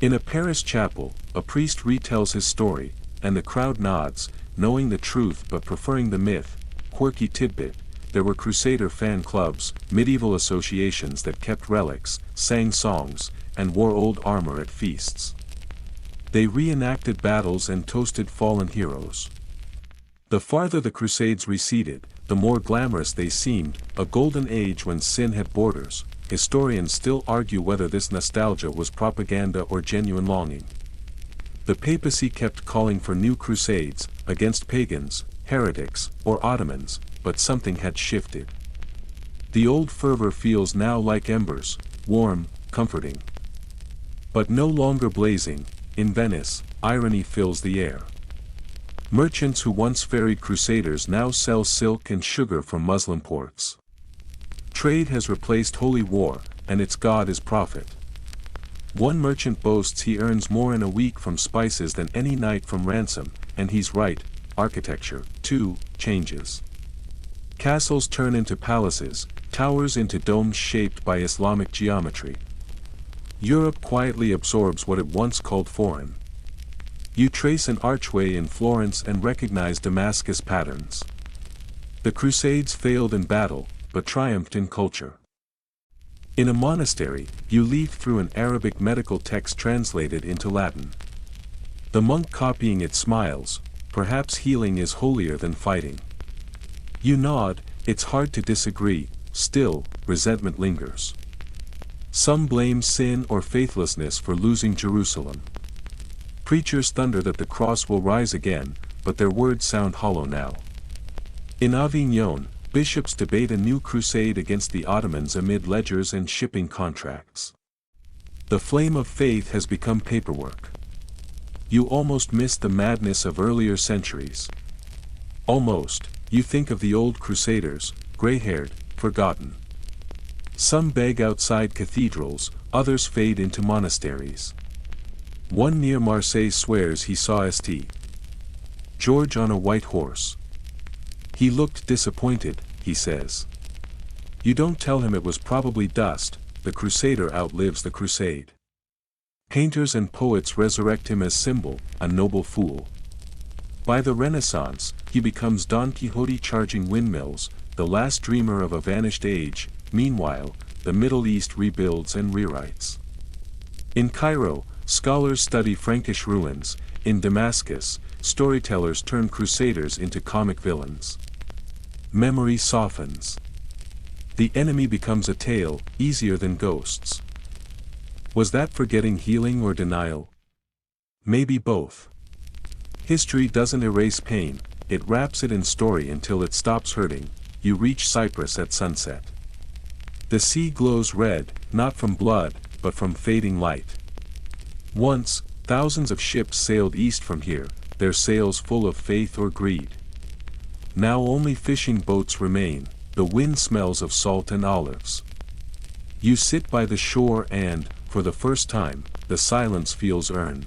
In a Paris chapel, a priest retells his story, and the crowd nods, knowing the truth but preferring the myth. Quirky tidbit, there were Crusader fan clubs, medieval associations that kept relics, sang songs, and wore old armor at feasts. They reenacted battles and toasted fallen heroes. The farther the Crusades receded, the more glamorous they seemed, a golden age when sin had borders. Historians still argue whether this nostalgia was propaganda or genuine longing. The papacy kept calling for new crusades, against pagans, heretics, or Ottomans, but something had shifted. The old fervor feels now like embers, warm, comforting. But no longer blazing. In Venice, irony fills the air. Merchants who once ferried crusaders now sell silk and sugar from Muslim ports. Trade has replaced holy war, and its god is profit. One merchant boasts he earns more in a week from spices than any knight from ransom, and he's right. Architecture, too, changes. Castles turn into palaces, towers into domes shaped by Islamic geometry. Europe quietly absorbs what it once called foreign. You trace an archway in Florence and recognize Damascus patterns. The Crusades failed in battle, but triumphed in culture. In a monastery, you leaf through an Arabic medical text translated into Latin. The monk copying it smiles, perhaps healing is holier than fighting. You nod, it's hard to disagree, still, resentment lingers. Some blame sin or faithlessness for losing Jerusalem. Preachers thunder that the cross will rise again, but their words sound hollow now. In Avignon, bishops debate a new crusade against the Ottomans amid ledgers and shipping contracts. The flame of faith has become paperwork. You almost miss the madness of earlier centuries. Almost, you think of the old crusaders, gray-haired, forgotten. Some beg outside cathedrals, others fade into monasteries. One near Marseille swears he saw St. George on a white horse. He looked disappointed, he says. You don't tell him it was probably dust, the crusader outlives the crusade. Painters and poets resurrect him as symbol, a noble fool. By the Renaissance, he becomes Don Quixote charging windmills, the last dreamer of a vanished age. Meanwhile, the Middle East rebuilds and rewrites. In Cairo, scholars study Frankish ruins. In Damascus, storytellers turn crusaders into comic villains. Memory softens. The enemy becomes a tale, easier than ghosts. Was that forgetting healing or denial? Maybe both. History doesn't erase pain, it wraps it in story until it stops hurting. You reach Cyprus at sunset. The sea glows red, not from blood, but from fading light. Once, thousands of ships sailed east from here, their sails full of faith or greed. Now only fishing boats remain, the wind smells of salt and olives. You sit by the shore and, for the first time, the silence feels earned.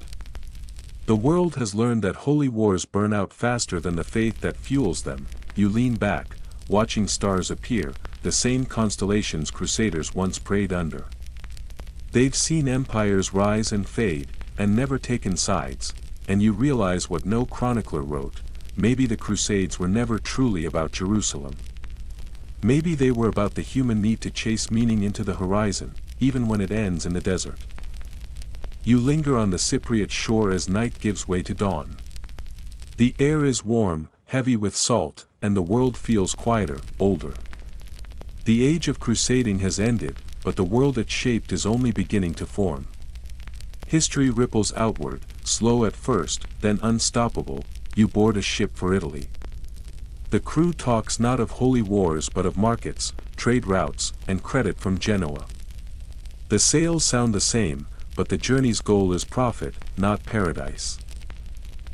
The world has learned that holy wars burn out faster than the faith that fuels them. You lean back, watching stars appear, the same constellations crusaders once prayed under. They've seen empires rise and fade, and never taken sides, and you realize what no chronicler wrote: maybe the Crusades were never truly about Jerusalem. Maybe they were about the human need to chase meaning into the horizon, even when it ends in the desert. You linger on the Cypriot shore as night gives way to dawn. The air is warm, heavy with salt, and the world feels quieter, older. The age of crusading has ended, but the world it shaped is only beginning to form. History ripples outward, slow at first, then unstoppable. You board a ship for Italy. The crew talks not of holy wars but of markets, trade routes, and credit from Genoa. The sails sound the same, but the journey's goal is profit, not paradise.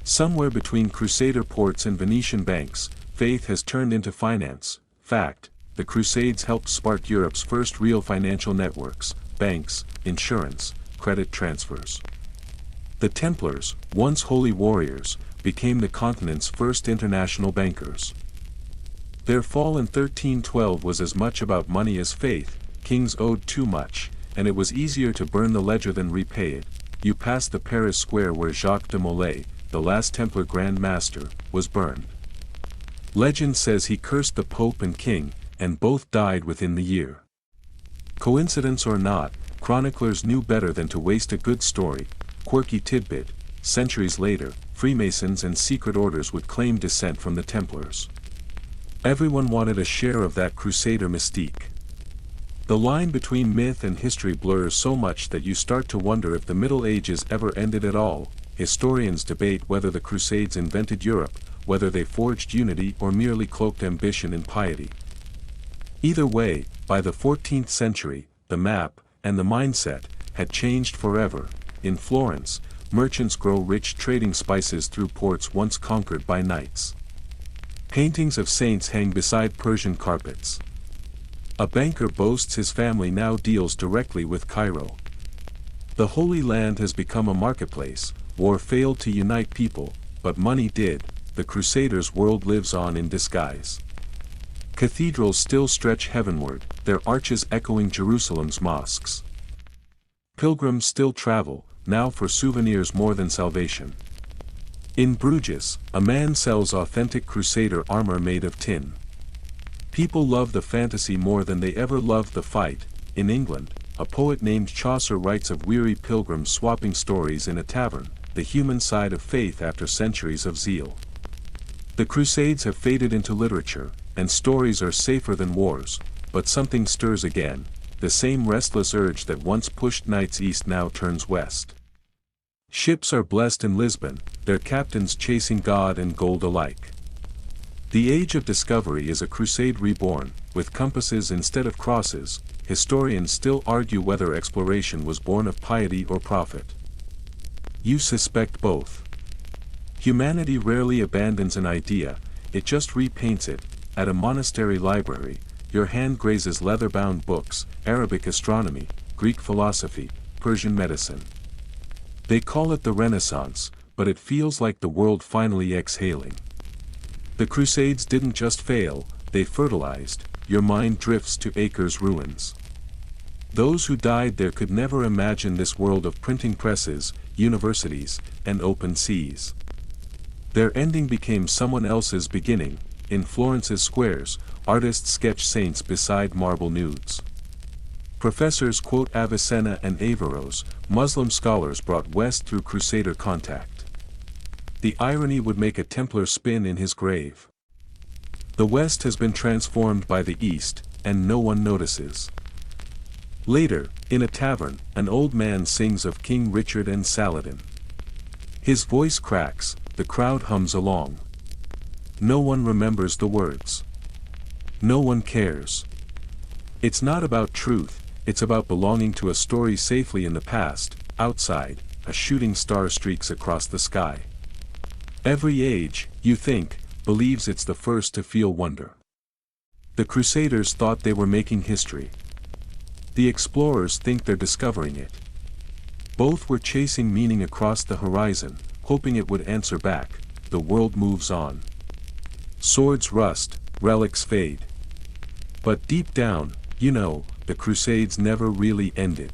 Somewhere between Crusader ports and Venetian banks, faith has turned into finance. Fact, the Crusades helped spark Europe's first real financial networks: banks, insurance, credit transfers. The Templars, once holy warriors, became the continent's first international bankers. Their fall in 1312 was as much about money as faith. Kings owed too much, and it was easier to burn the ledger than repay it. You pass the Paris square where Jacques de Molay, the last Templar Grand Master, was burned. Legend says he cursed the Pope and King, and both died within the year. Coincidence or not, chroniclers knew better than to waste a good story. Quirky tidbit: centuries later, Freemasons and secret orders would claim descent from the Templars. Everyone wanted a share of that Crusader mystique. The line between myth and history blurs so much that you start to wonder if the Middle Ages ever ended at all. Historians debate whether the Crusades invented Europe, whether they forged unity or merely cloaked ambition and piety. Either way, by the 14th century, the map, and the mindset, had changed forever. In Florence, merchants grow rich trading spices through ports once conquered by knights. Paintings of saints hang beside Persian carpets. A banker boasts his family now deals directly with Cairo. The Holy Land has become a marketplace. War failed to unite people, but money did. The Crusaders' world lives on in disguise. Cathedrals still stretch heavenward, their arches echoing Jerusalem's mosques. Pilgrims still travel, now for souvenirs more than salvation. In Bruges, a man sells authentic Crusader armor made of tin. People love the fantasy more than they ever loved the fight. In England, a poet named Chaucer writes of weary pilgrims swapping stories in a tavern, the human side of faith after centuries of zeal. The Crusades have faded into literature, and stories are safer than wars, but something stirs again. The same restless urge that once pushed knights east now turns west. Ships are blessed in Lisbon, their captains chasing God and gold alike. The age of discovery is a crusade reborn, with compasses instead of crosses. Historians still argue whether exploration was born of piety or profit. You suspect both. Humanity rarely abandons an idea, it just repaints it. At a monastery library, your hand grazes leather-bound books, Arabic astronomy, Greek philosophy, Persian medicine. They call it the Renaissance, but it feels like the world finally exhaling. The Crusades didn't just fail, they fertilized, your mind drifts to Acre's ruins. Those who died there could never imagine this world of printing presses, universities, and open seas. Their ending became someone else's beginning. In Florence's squares, artists sketch saints beside marble nudes. Professors quote Avicenna and Averroes, Muslim scholars brought west through Crusader contact. The irony would make a Templar spin in his grave. The West has been transformed by the East, and no one notices. Later, in a tavern, an old man sings of King Richard and Saladin. His voice cracks, the crowd hums along. No one remembers the words. No one cares. It's not about truth, it's about belonging to a story safely in the past. Outside, a shooting star streaks across the sky. Every age, you think, believes it's the first to feel wonder. The Crusaders thought they were making history. The explorers think they're discovering it. Both were chasing meaning across the horizon, hoping it would answer back. The world moves on. Swords rust, relics fade. But deep down, you know, the Crusades never really ended.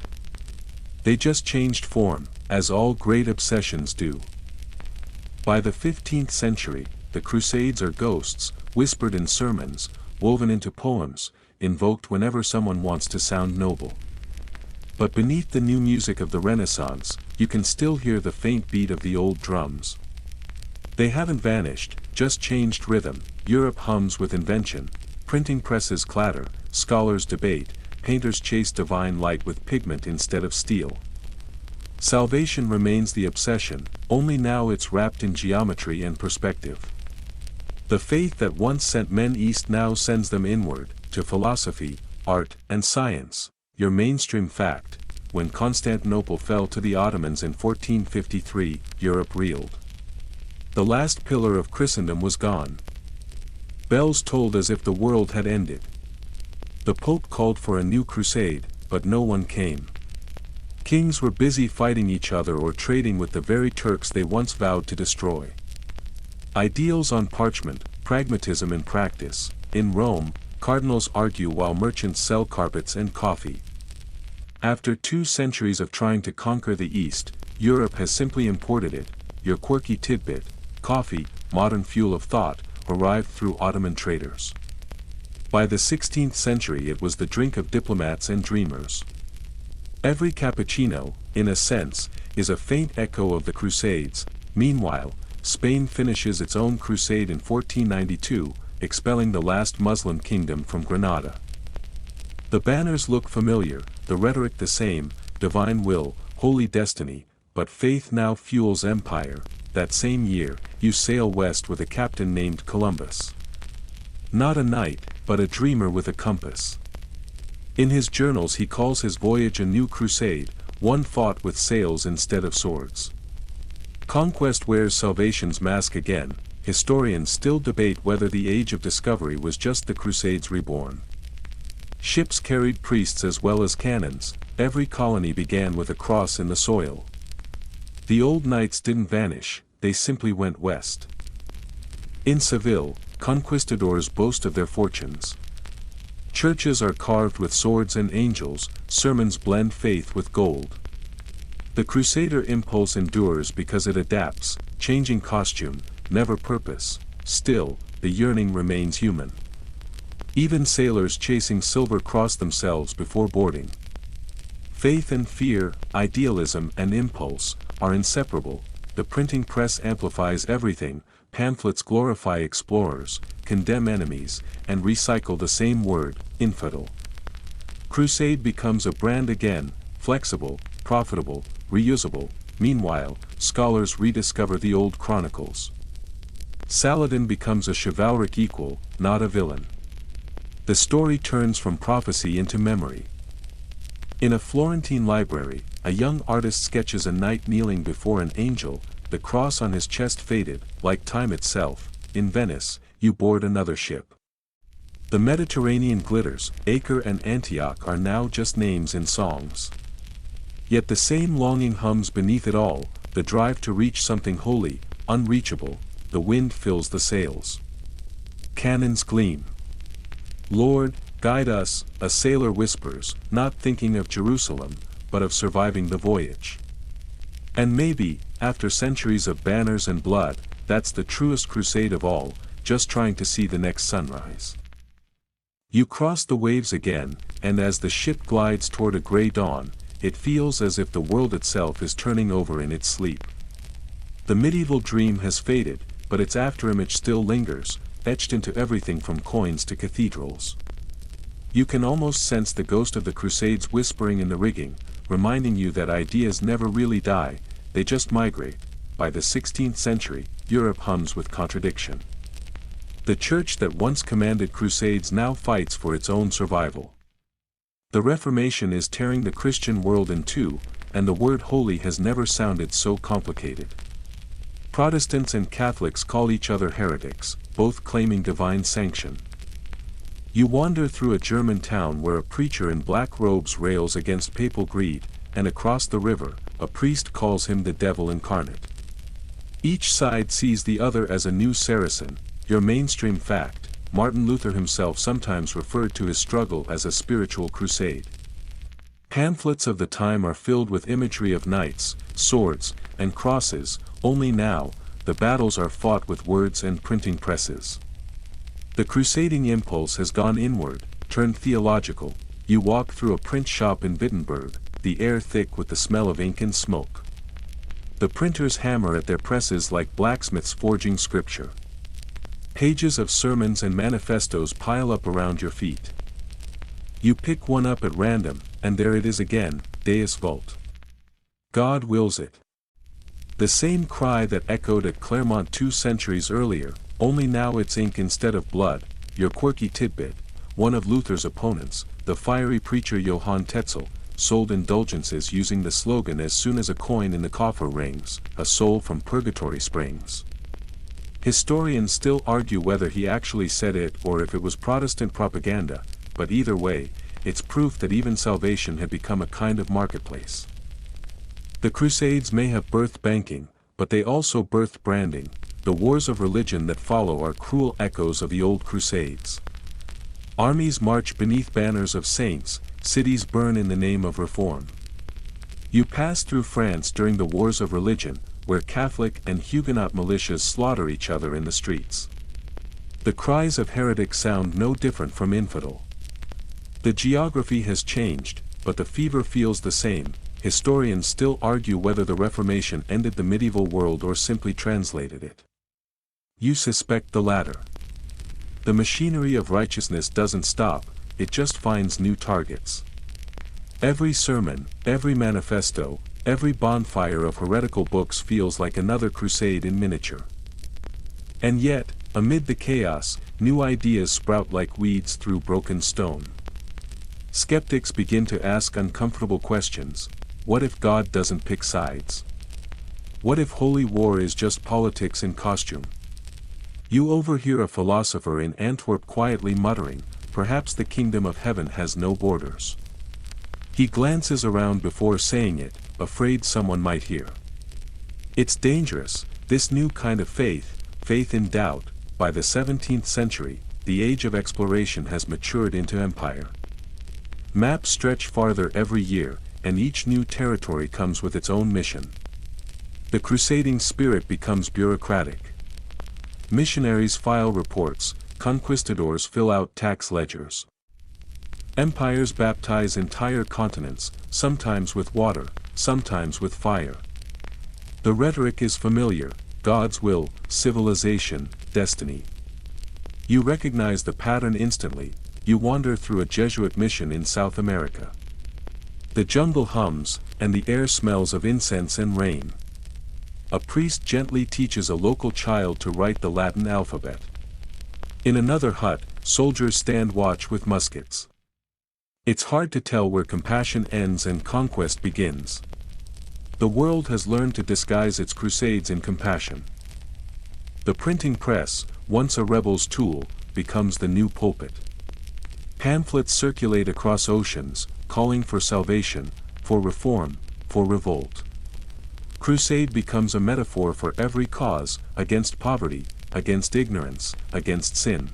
They just changed form, as all great obsessions do. By the 15th century, the Crusades are ghosts, whispered in sermons, woven into poems, invoked whenever someone wants to sound noble. But beneath the new music of the Renaissance, you can still hear the faint beat of the old drums. They haven't vanished, just changed rhythm. Europe hums with invention, printing presses clatter, scholars debate, painters chase divine light with pigment instead of steel. Salvation remains the obsession, only now it's wrapped in geometry and perspective. The faith that once sent men east now sends them inward, to philosophy, art, and science. Your mainstream fact: when Constantinople fell to the Ottomans in 1453, Europe reeled. The last pillar of Christendom was gone. Bells tolled as if the world had ended. The Pope called for a new crusade, but no one came. Kings were busy fighting each other or trading with the very Turks they once vowed to destroy. Ideals on parchment, pragmatism in practice. In Rome, cardinals argue while merchants sell carpets and coffee. After 2 centuries of trying to conquer the East, Europe has simply imported it. Your quirky tidbit, coffee, modern fuel of thought, arrived through Ottoman traders. By the 16th century it was the drink of diplomats and dreamers. Every cappuccino, in a sense, is a faint echo of the Crusades. Meanwhile, Spain finishes its own crusade in 1492, expelling the last Muslim kingdom from Granada. The banners look familiar, the rhetoric the same, divine will, holy destiny, but faith now fuels empire. That same year, you sail west with a captain named Columbus. Not a knight, but a dreamer with a compass. In his journals he calls his voyage a new crusade, one fought with sails instead of swords. Conquest wears salvation's mask again. Historians still debate whether the Age of Discovery was just the Crusades reborn. Ships carried priests as well as cannons. Every colony began with a cross in the soil. The old knights didn't vanish, they simply went west. In Seville, conquistadors boast of their fortunes. Churches are carved with swords and angels, sermons blend faith with gold. The Crusader impulse endures because it adapts, changing costume, never purpose. Still, the yearning remains human. Even sailors chasing silver cross themselves before boarding. Faith and fear, idealism and impulse, are inseparable. The printing press amplifies everything. Pamphlets glorify explorers, condemn enemies, and recycle the same word, infidel. Crusade becomes a brand again, flexible, profitable, reusable. Meanwhile, scholars rediscover the old chronicles. Saladin becomes a chivalric equal, not a villain. The story turns from prophecy into memory. In a Florentine library, a young artist sketches a knight kneeling before an angel. The cross on his chest faded, like time itself. In Venice, you board another ship. The Mediterranean glitters, Acre and Antioch are now just names in songs. Yet the same longing hums beneath it all, the drive to reach something holy, unreachable. The wind fills the sails. Cannons gleam. Lord, guide us, a sailor whispers, not thinking of Jerusalem, but of surviving the voyage. And maybe, after centuries of banners and blood, that's the truest crusade of all, just trying to see the next sunrise. You cross the waves again, and as the ship glides toward a gray dawn, it feels as if the world itself is turning over in its sleep. The medieval dream has faded, but its afterimage still lingers, etched into everything from coins to cathedrals. You can almost sense the ghost of the Crusades whispering in the rigging, reminding you that ideas never really die, they just migrate. By the 16th century, Europe hums with contradiction. The church that once commanded crusades now fights for its own survival. The Reformation is tearing the Christian world in two, and the word holy has never sounded so complicated. Protestants and Catholics call each other heretics, both claiming divine sanction. You wander through a German town where a preacher in black robes rails against papal greed, and across the river, a priest calls him the devil incarnate. Each side sees the other as a new Saracen, your mainstream fact. Martin Luther himself sometimes referred to his struggle as a spiritual crusade. Pamphlets of the time are filled with imagery of knights, swords, and crosses, only now, the battles are fought with words and printing presses. The crusading impulse has gone inward, turned theological. You walk through a print shop in Wittenberg, the air thick with the smell of ink and smoke. The printers hammer at their presses like blacksmiths forging scripture. Pages of sermons and manifestos pile up around your feet. You pick one up at random, and there it is again, Deus Vult. God wills it. The same cry that echoed at Claremont 2 centuries earlier, only now it's ink instead of blood. Your quirky tidbit, one of Luther's opponents, the fiery preacher Johann Tetzel, sold indulgences using the slogan as soon as a coin in the coffer rings, a soul from purgatory springs. Historians still argue whether he actually said it or if it was Protestant propaganda, but either way, it's proof that even salvation had become a kind of marketplace. The Crusades may have birthed banking, but they also birthed branding. The wars of religion that follow are cruel echoes of the old Crusades. Armies march beneath banners of saints, cities burn in the name of reform. You pass through France during the wars of religion, where Catholic and Huguenot militias slaughter each other in the streets. The cries of heretics sound no different from infidel. The geography has changed, but the fever feels the same. Historians still argue whether the Reformation ended the medieval world or simply translated it. You suspect the latter. The machinery of righteousness doesn't stop, it just finds new targets. Every sermon, every manifesto, every bonfire of heretical books feels like another crusade in miniature. And yet, amid the chaos, new ideas sprout like weeds through broken stone. Skeptics begin to ask uncomfortable questions. What if God doesn't pick sides? What if holy war is just politics in costume? You overhear a philosopher in Antwerp quietly muttering, perhaps the kingdom of heaven has no borders. He glances around before saying it, afraid someone might hear. It's dangerous, this new kind of faith, faith in doubt. By the 17th century, the age of exploration has matured into empire. Maps stretch farther every year, and each new territory comes with its own mission. The crusading spirit becomes bureaucratic. Missionaries file reports, conquistadors fill out tax ledgers. Empires baptize entire continents, sometimes with water, sometimes with fire. The rhetoric is familiar: God's will, civilization, destiny. You recognize the pattern instantly. You wander through a Jesuit mission in South America. The jungle hums, and the air smells of incense and rain. A priest gently teaches a local child to write the Latin alphabet. In another hut, soldiers stand watch with muskets. It's hard to tell where compassion ends and conquest begins. The world has learned to disguise its crusades in compassion. The printing press, once a rebel's tool, becomes the new pulpit. Pamphlets circulate across oceans, calling for salvation, for reform, for revolt. Crusade becomes a metaphor for every cause, against poverty, against ignorance, against sin.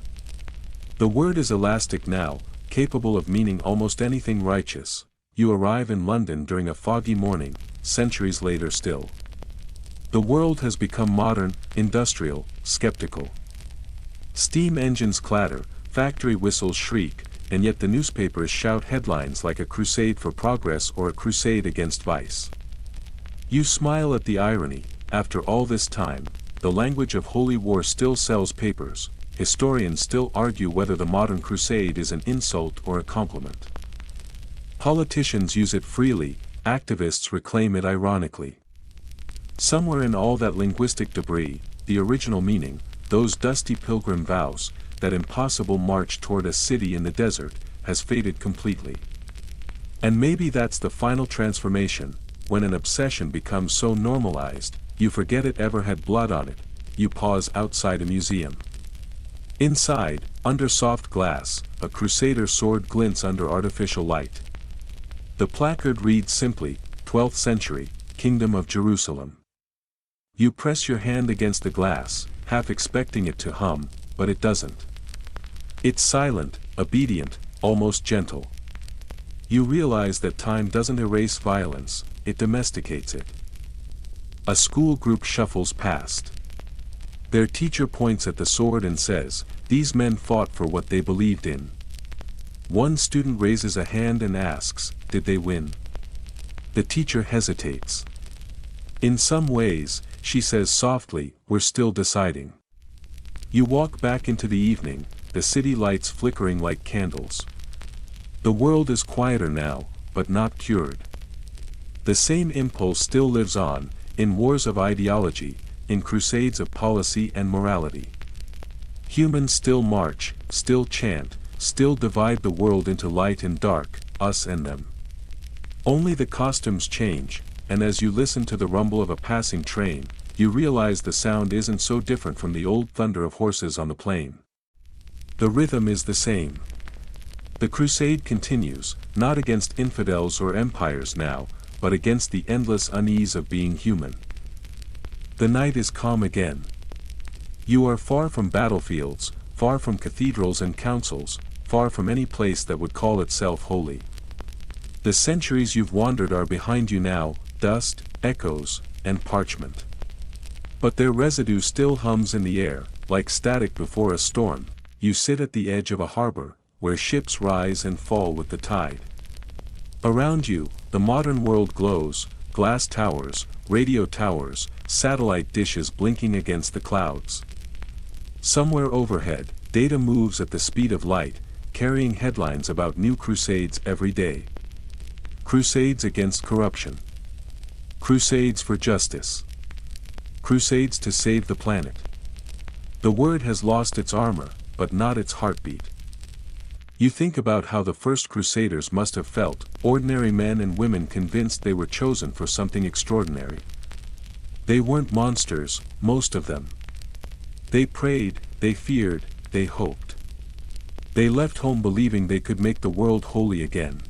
The word is elastic now, capable of meaning almost anything righteous. You arrive in London during a foggy morning, centuries later still. The world has become modern, industrial, skeptical. Steam engines clatter, factory whistles shriek, and yet the newspapers shout headlines like a crusade for progress or a crusade against vice. You smile at the irony. After all this time, the language of holy war still sells papers. Historians still argue whether the modern crusade is an insult or a compliment. Politicians use it freely, activists reclaim it ironically. Somewhere in all that linguistic debris, the original meaning, those dusty pilgrim vows, that impossible march toward a city in the desert, has faded completely. And maybe that's the final transformation, when an obsession becomes so normalized, you forget it ever had blood on it. You pause outside a museum. Inside, under soft glass, a crusader sword glints under artificial light. The placard reads simply, 12th century, Kingdom of Jerusalem. You press your hand against the glass, half expecting it to hum, but it doesn't. It's silent, obedient, almost gentle. You realize that time doesn't erase violence, it domesticates it. A school group shuffles past. Their teacher points at the sword and says, "These men fought for what they believed in." One student raises a hand and asks, "Did they win?" The teacher hesitates. "In some ways," she says softly, "we're still deciding." You walk back into the evening, the city lights flickering like candles. The world is quieter now, but not cured. The same impulse still lives on, in wars of ideology, in crusades of policy and morality. Humans still march, still chant, still divide the world into light and dark, us and them. Only the costumes change, and as you listen to the rumble of a passing train, you realize the sound isn't so different from the old thunder of horses on the plain. The rhythm is the same. The crusade continues, not against infidels or empires now, but against the endless unease of being human. The night is calm again. You are far from battlefields, far from cathedrals and councils, far from any place that would call itself holy. The centuries you've wandered are behind you now, dust, echoes, and parchment. But their residue still hums in the air, like static before a storm. You sit at the edge of a harbor, where ships rise and fall with the tide. Around you, the modern world glows, glass towers, radio towers, satellite dishes blinking against the clouds. Somewhere overhead, data moves at the speed of light, carrying headlines about new crusades every day. Crusades against corruption. Crusades for justice. Crusades to save the planet. The word has lost its armor, but not its heartbeat. You think about how the first crusaders must have felt, ordinary men and women convinced they were chosen for something extraordinary. They weren't monsters, most of them. They prayed, they feared, they hoped. They left home believing they could make the world holy again.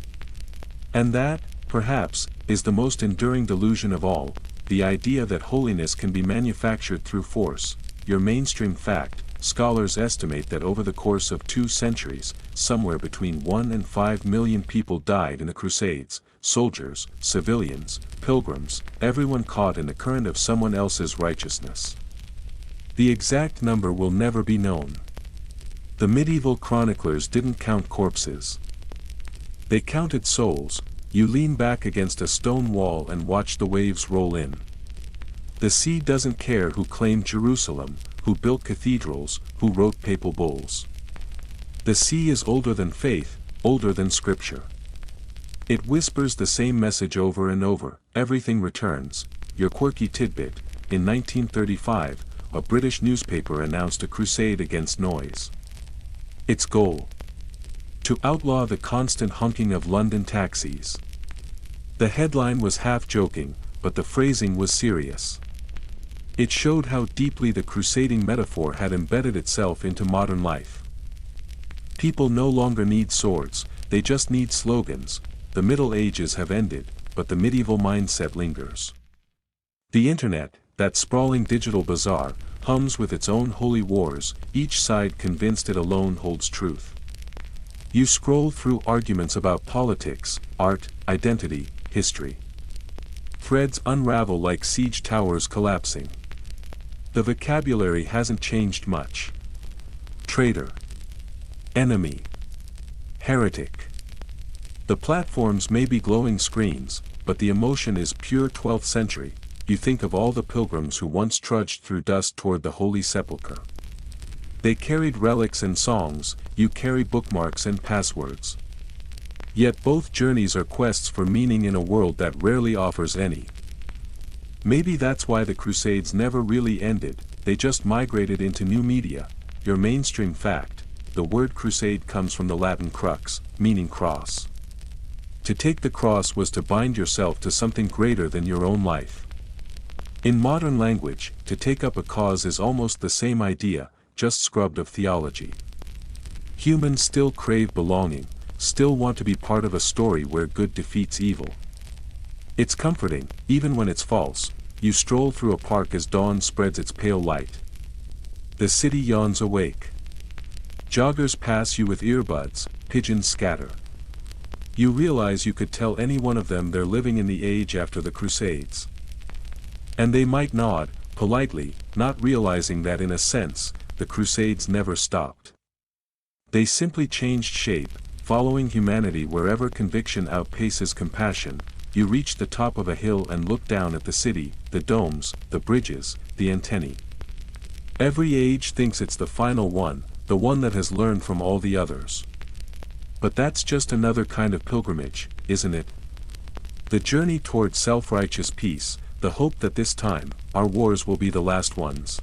And that, perhaps, is the most enduring delusion of all, the idea that holiness can be manufactured through force. Your mainstream fact, scholars estimate that over the course of 2 centuries, somewhere between 1 and 5 million people died in the Crusades, soldiers, civilians, pilgrims, everyone caught in the current of someone else's righteousness. The exact number will never be known. The medieval chroniclers didn't count corpses. They counted souls. You lean back against a stone wall and watch the waves roll in. The sea doesn't care who claimed Jerusalem, who built cathedrals, who wrote papal bulls. The sea is older than faith, older than scripture. It whispers the same message over and over, everything returns. Your quirky tidbit, in 1935, a British newspaper announced a crusade against noise. Its goal: to outlaw the constant honking of London taxis. The headline was half joking, but the phrasing was serious. It showed how deeply the crusading metaphor had embedded itself into modern life. People no longer need swords, they just need slogans. The Middle Ages have ended, but the medieval mindset lingers. The internet, that sprawling digital bazaar, hums with its own holy wars, each side convinced it alone holds truth. You scroll through arguments about politics, art, identity, history. Threads unravel like siege towers collapsing. The vocabulary hasn't changed much. Traitor. Enemy. Heretic. The platforms may be glowing screens, but the emotion is pure 12th century. You think of all the pilgrims who once trudged through dust toward the Holy Sepulchre. They carried relics and songs, you carry bookmarks and passwords. Yet both journeys are quests for meaning in a world that rarely offers any. Maybe that's why the Crusades never really ended, they just migrated into new media. Your mainstream fact: the word crusade comes from the Latin crux, meaning cross. To take the cross was to bind yourself to something greater than your own life. In modern language, to take up a cause is almost the same idea, just scrubbed of theology. Humans still crave belonging, still want to be part of a story where good defeats evil. It's comforting, even when it's false. You stroll through a park as dawn spreads its pale light. The city yawns awake. Joggers pass you with earbuds, pigeons scatter. You realize you could tell any one of them they're living in the age after the Crusades. And they might nod, politely, not realizing that in a sense, the Crusades never stopped. They simply changed shape, following humanity wherever conviction outpaces compassion. You reach the top of a hill and look down at the city, the domes, the bridges, the antennae. Every age thinks it's the final one, the one that has learned from all the others. But that's just another kind of pilgrimage, isn't it? The journey toward self-righteous peace, the hope that this time, our wars will be the last ones.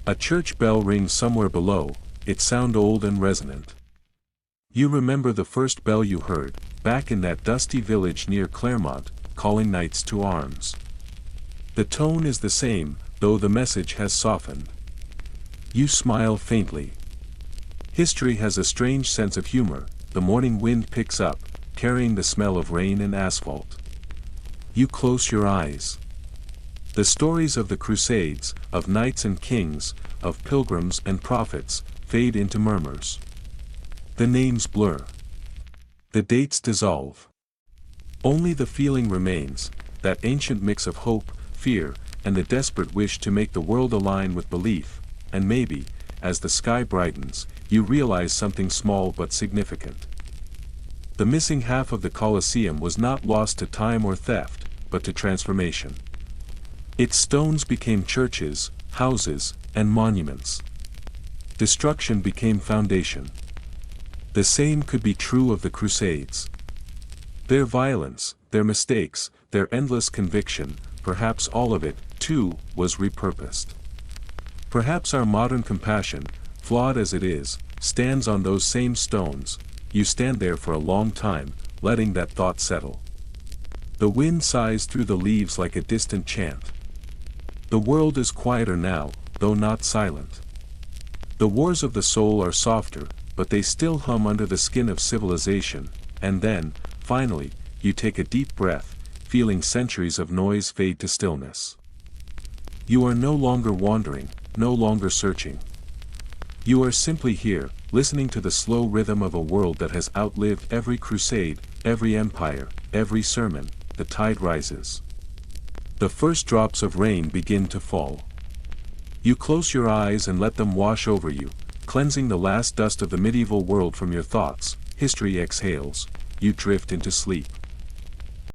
A church bell rings somewhere below, its sound old and resonant. You remember the first bell you heard, back in that dusty village near Claremont, calling knights to arms. The tone is the same, though the message has softened. You smile faintly. History has a strange sense of humor. The morning wind picks up, carrying the smell of rain and asphalt. You close your eyes. The stories of the Crusades, of knights and kings, of pilgrims and prophets, fade into murmurs. The names blur. The dates dissolve. Only the feeling remains, that ancient mix of hope, fear, and the desperate wish to make the world align with belief, and maybe, as the sky brightens, you realize something small but significant. The missing half of the Colosseum was not lost to time or theft, but to transformation. Its stones became churches, houses, and monuments. Destruction became foundation. The same could be true of the Crusades. Their violence, their mistakes, their endless conviction, perhaps all of it, too, was repurposed. Perhaps our modern compassion, flawed as it is, stands on those same stones. You stand there for a long time, letting that thought settle. The wind sighs through the leaves like a distant chant. The world is quieter now, though not silent. The wars of the soul are softer, but they still hum under the skin of civilization, and then, finally, you take a deep breath, feeling centuries of noise fade to stillness. You are no longer wandering, no longer searching. You are simply here, listening to the slow rhythm of a world that has outlived every crusade, every empire, every sermon. The tide rises. The first drops of rain begin to fall. You close your eyes and let them wash over you, cleansing the last dust of the medieval world from your thoughts. History exhales. You drift into sleep.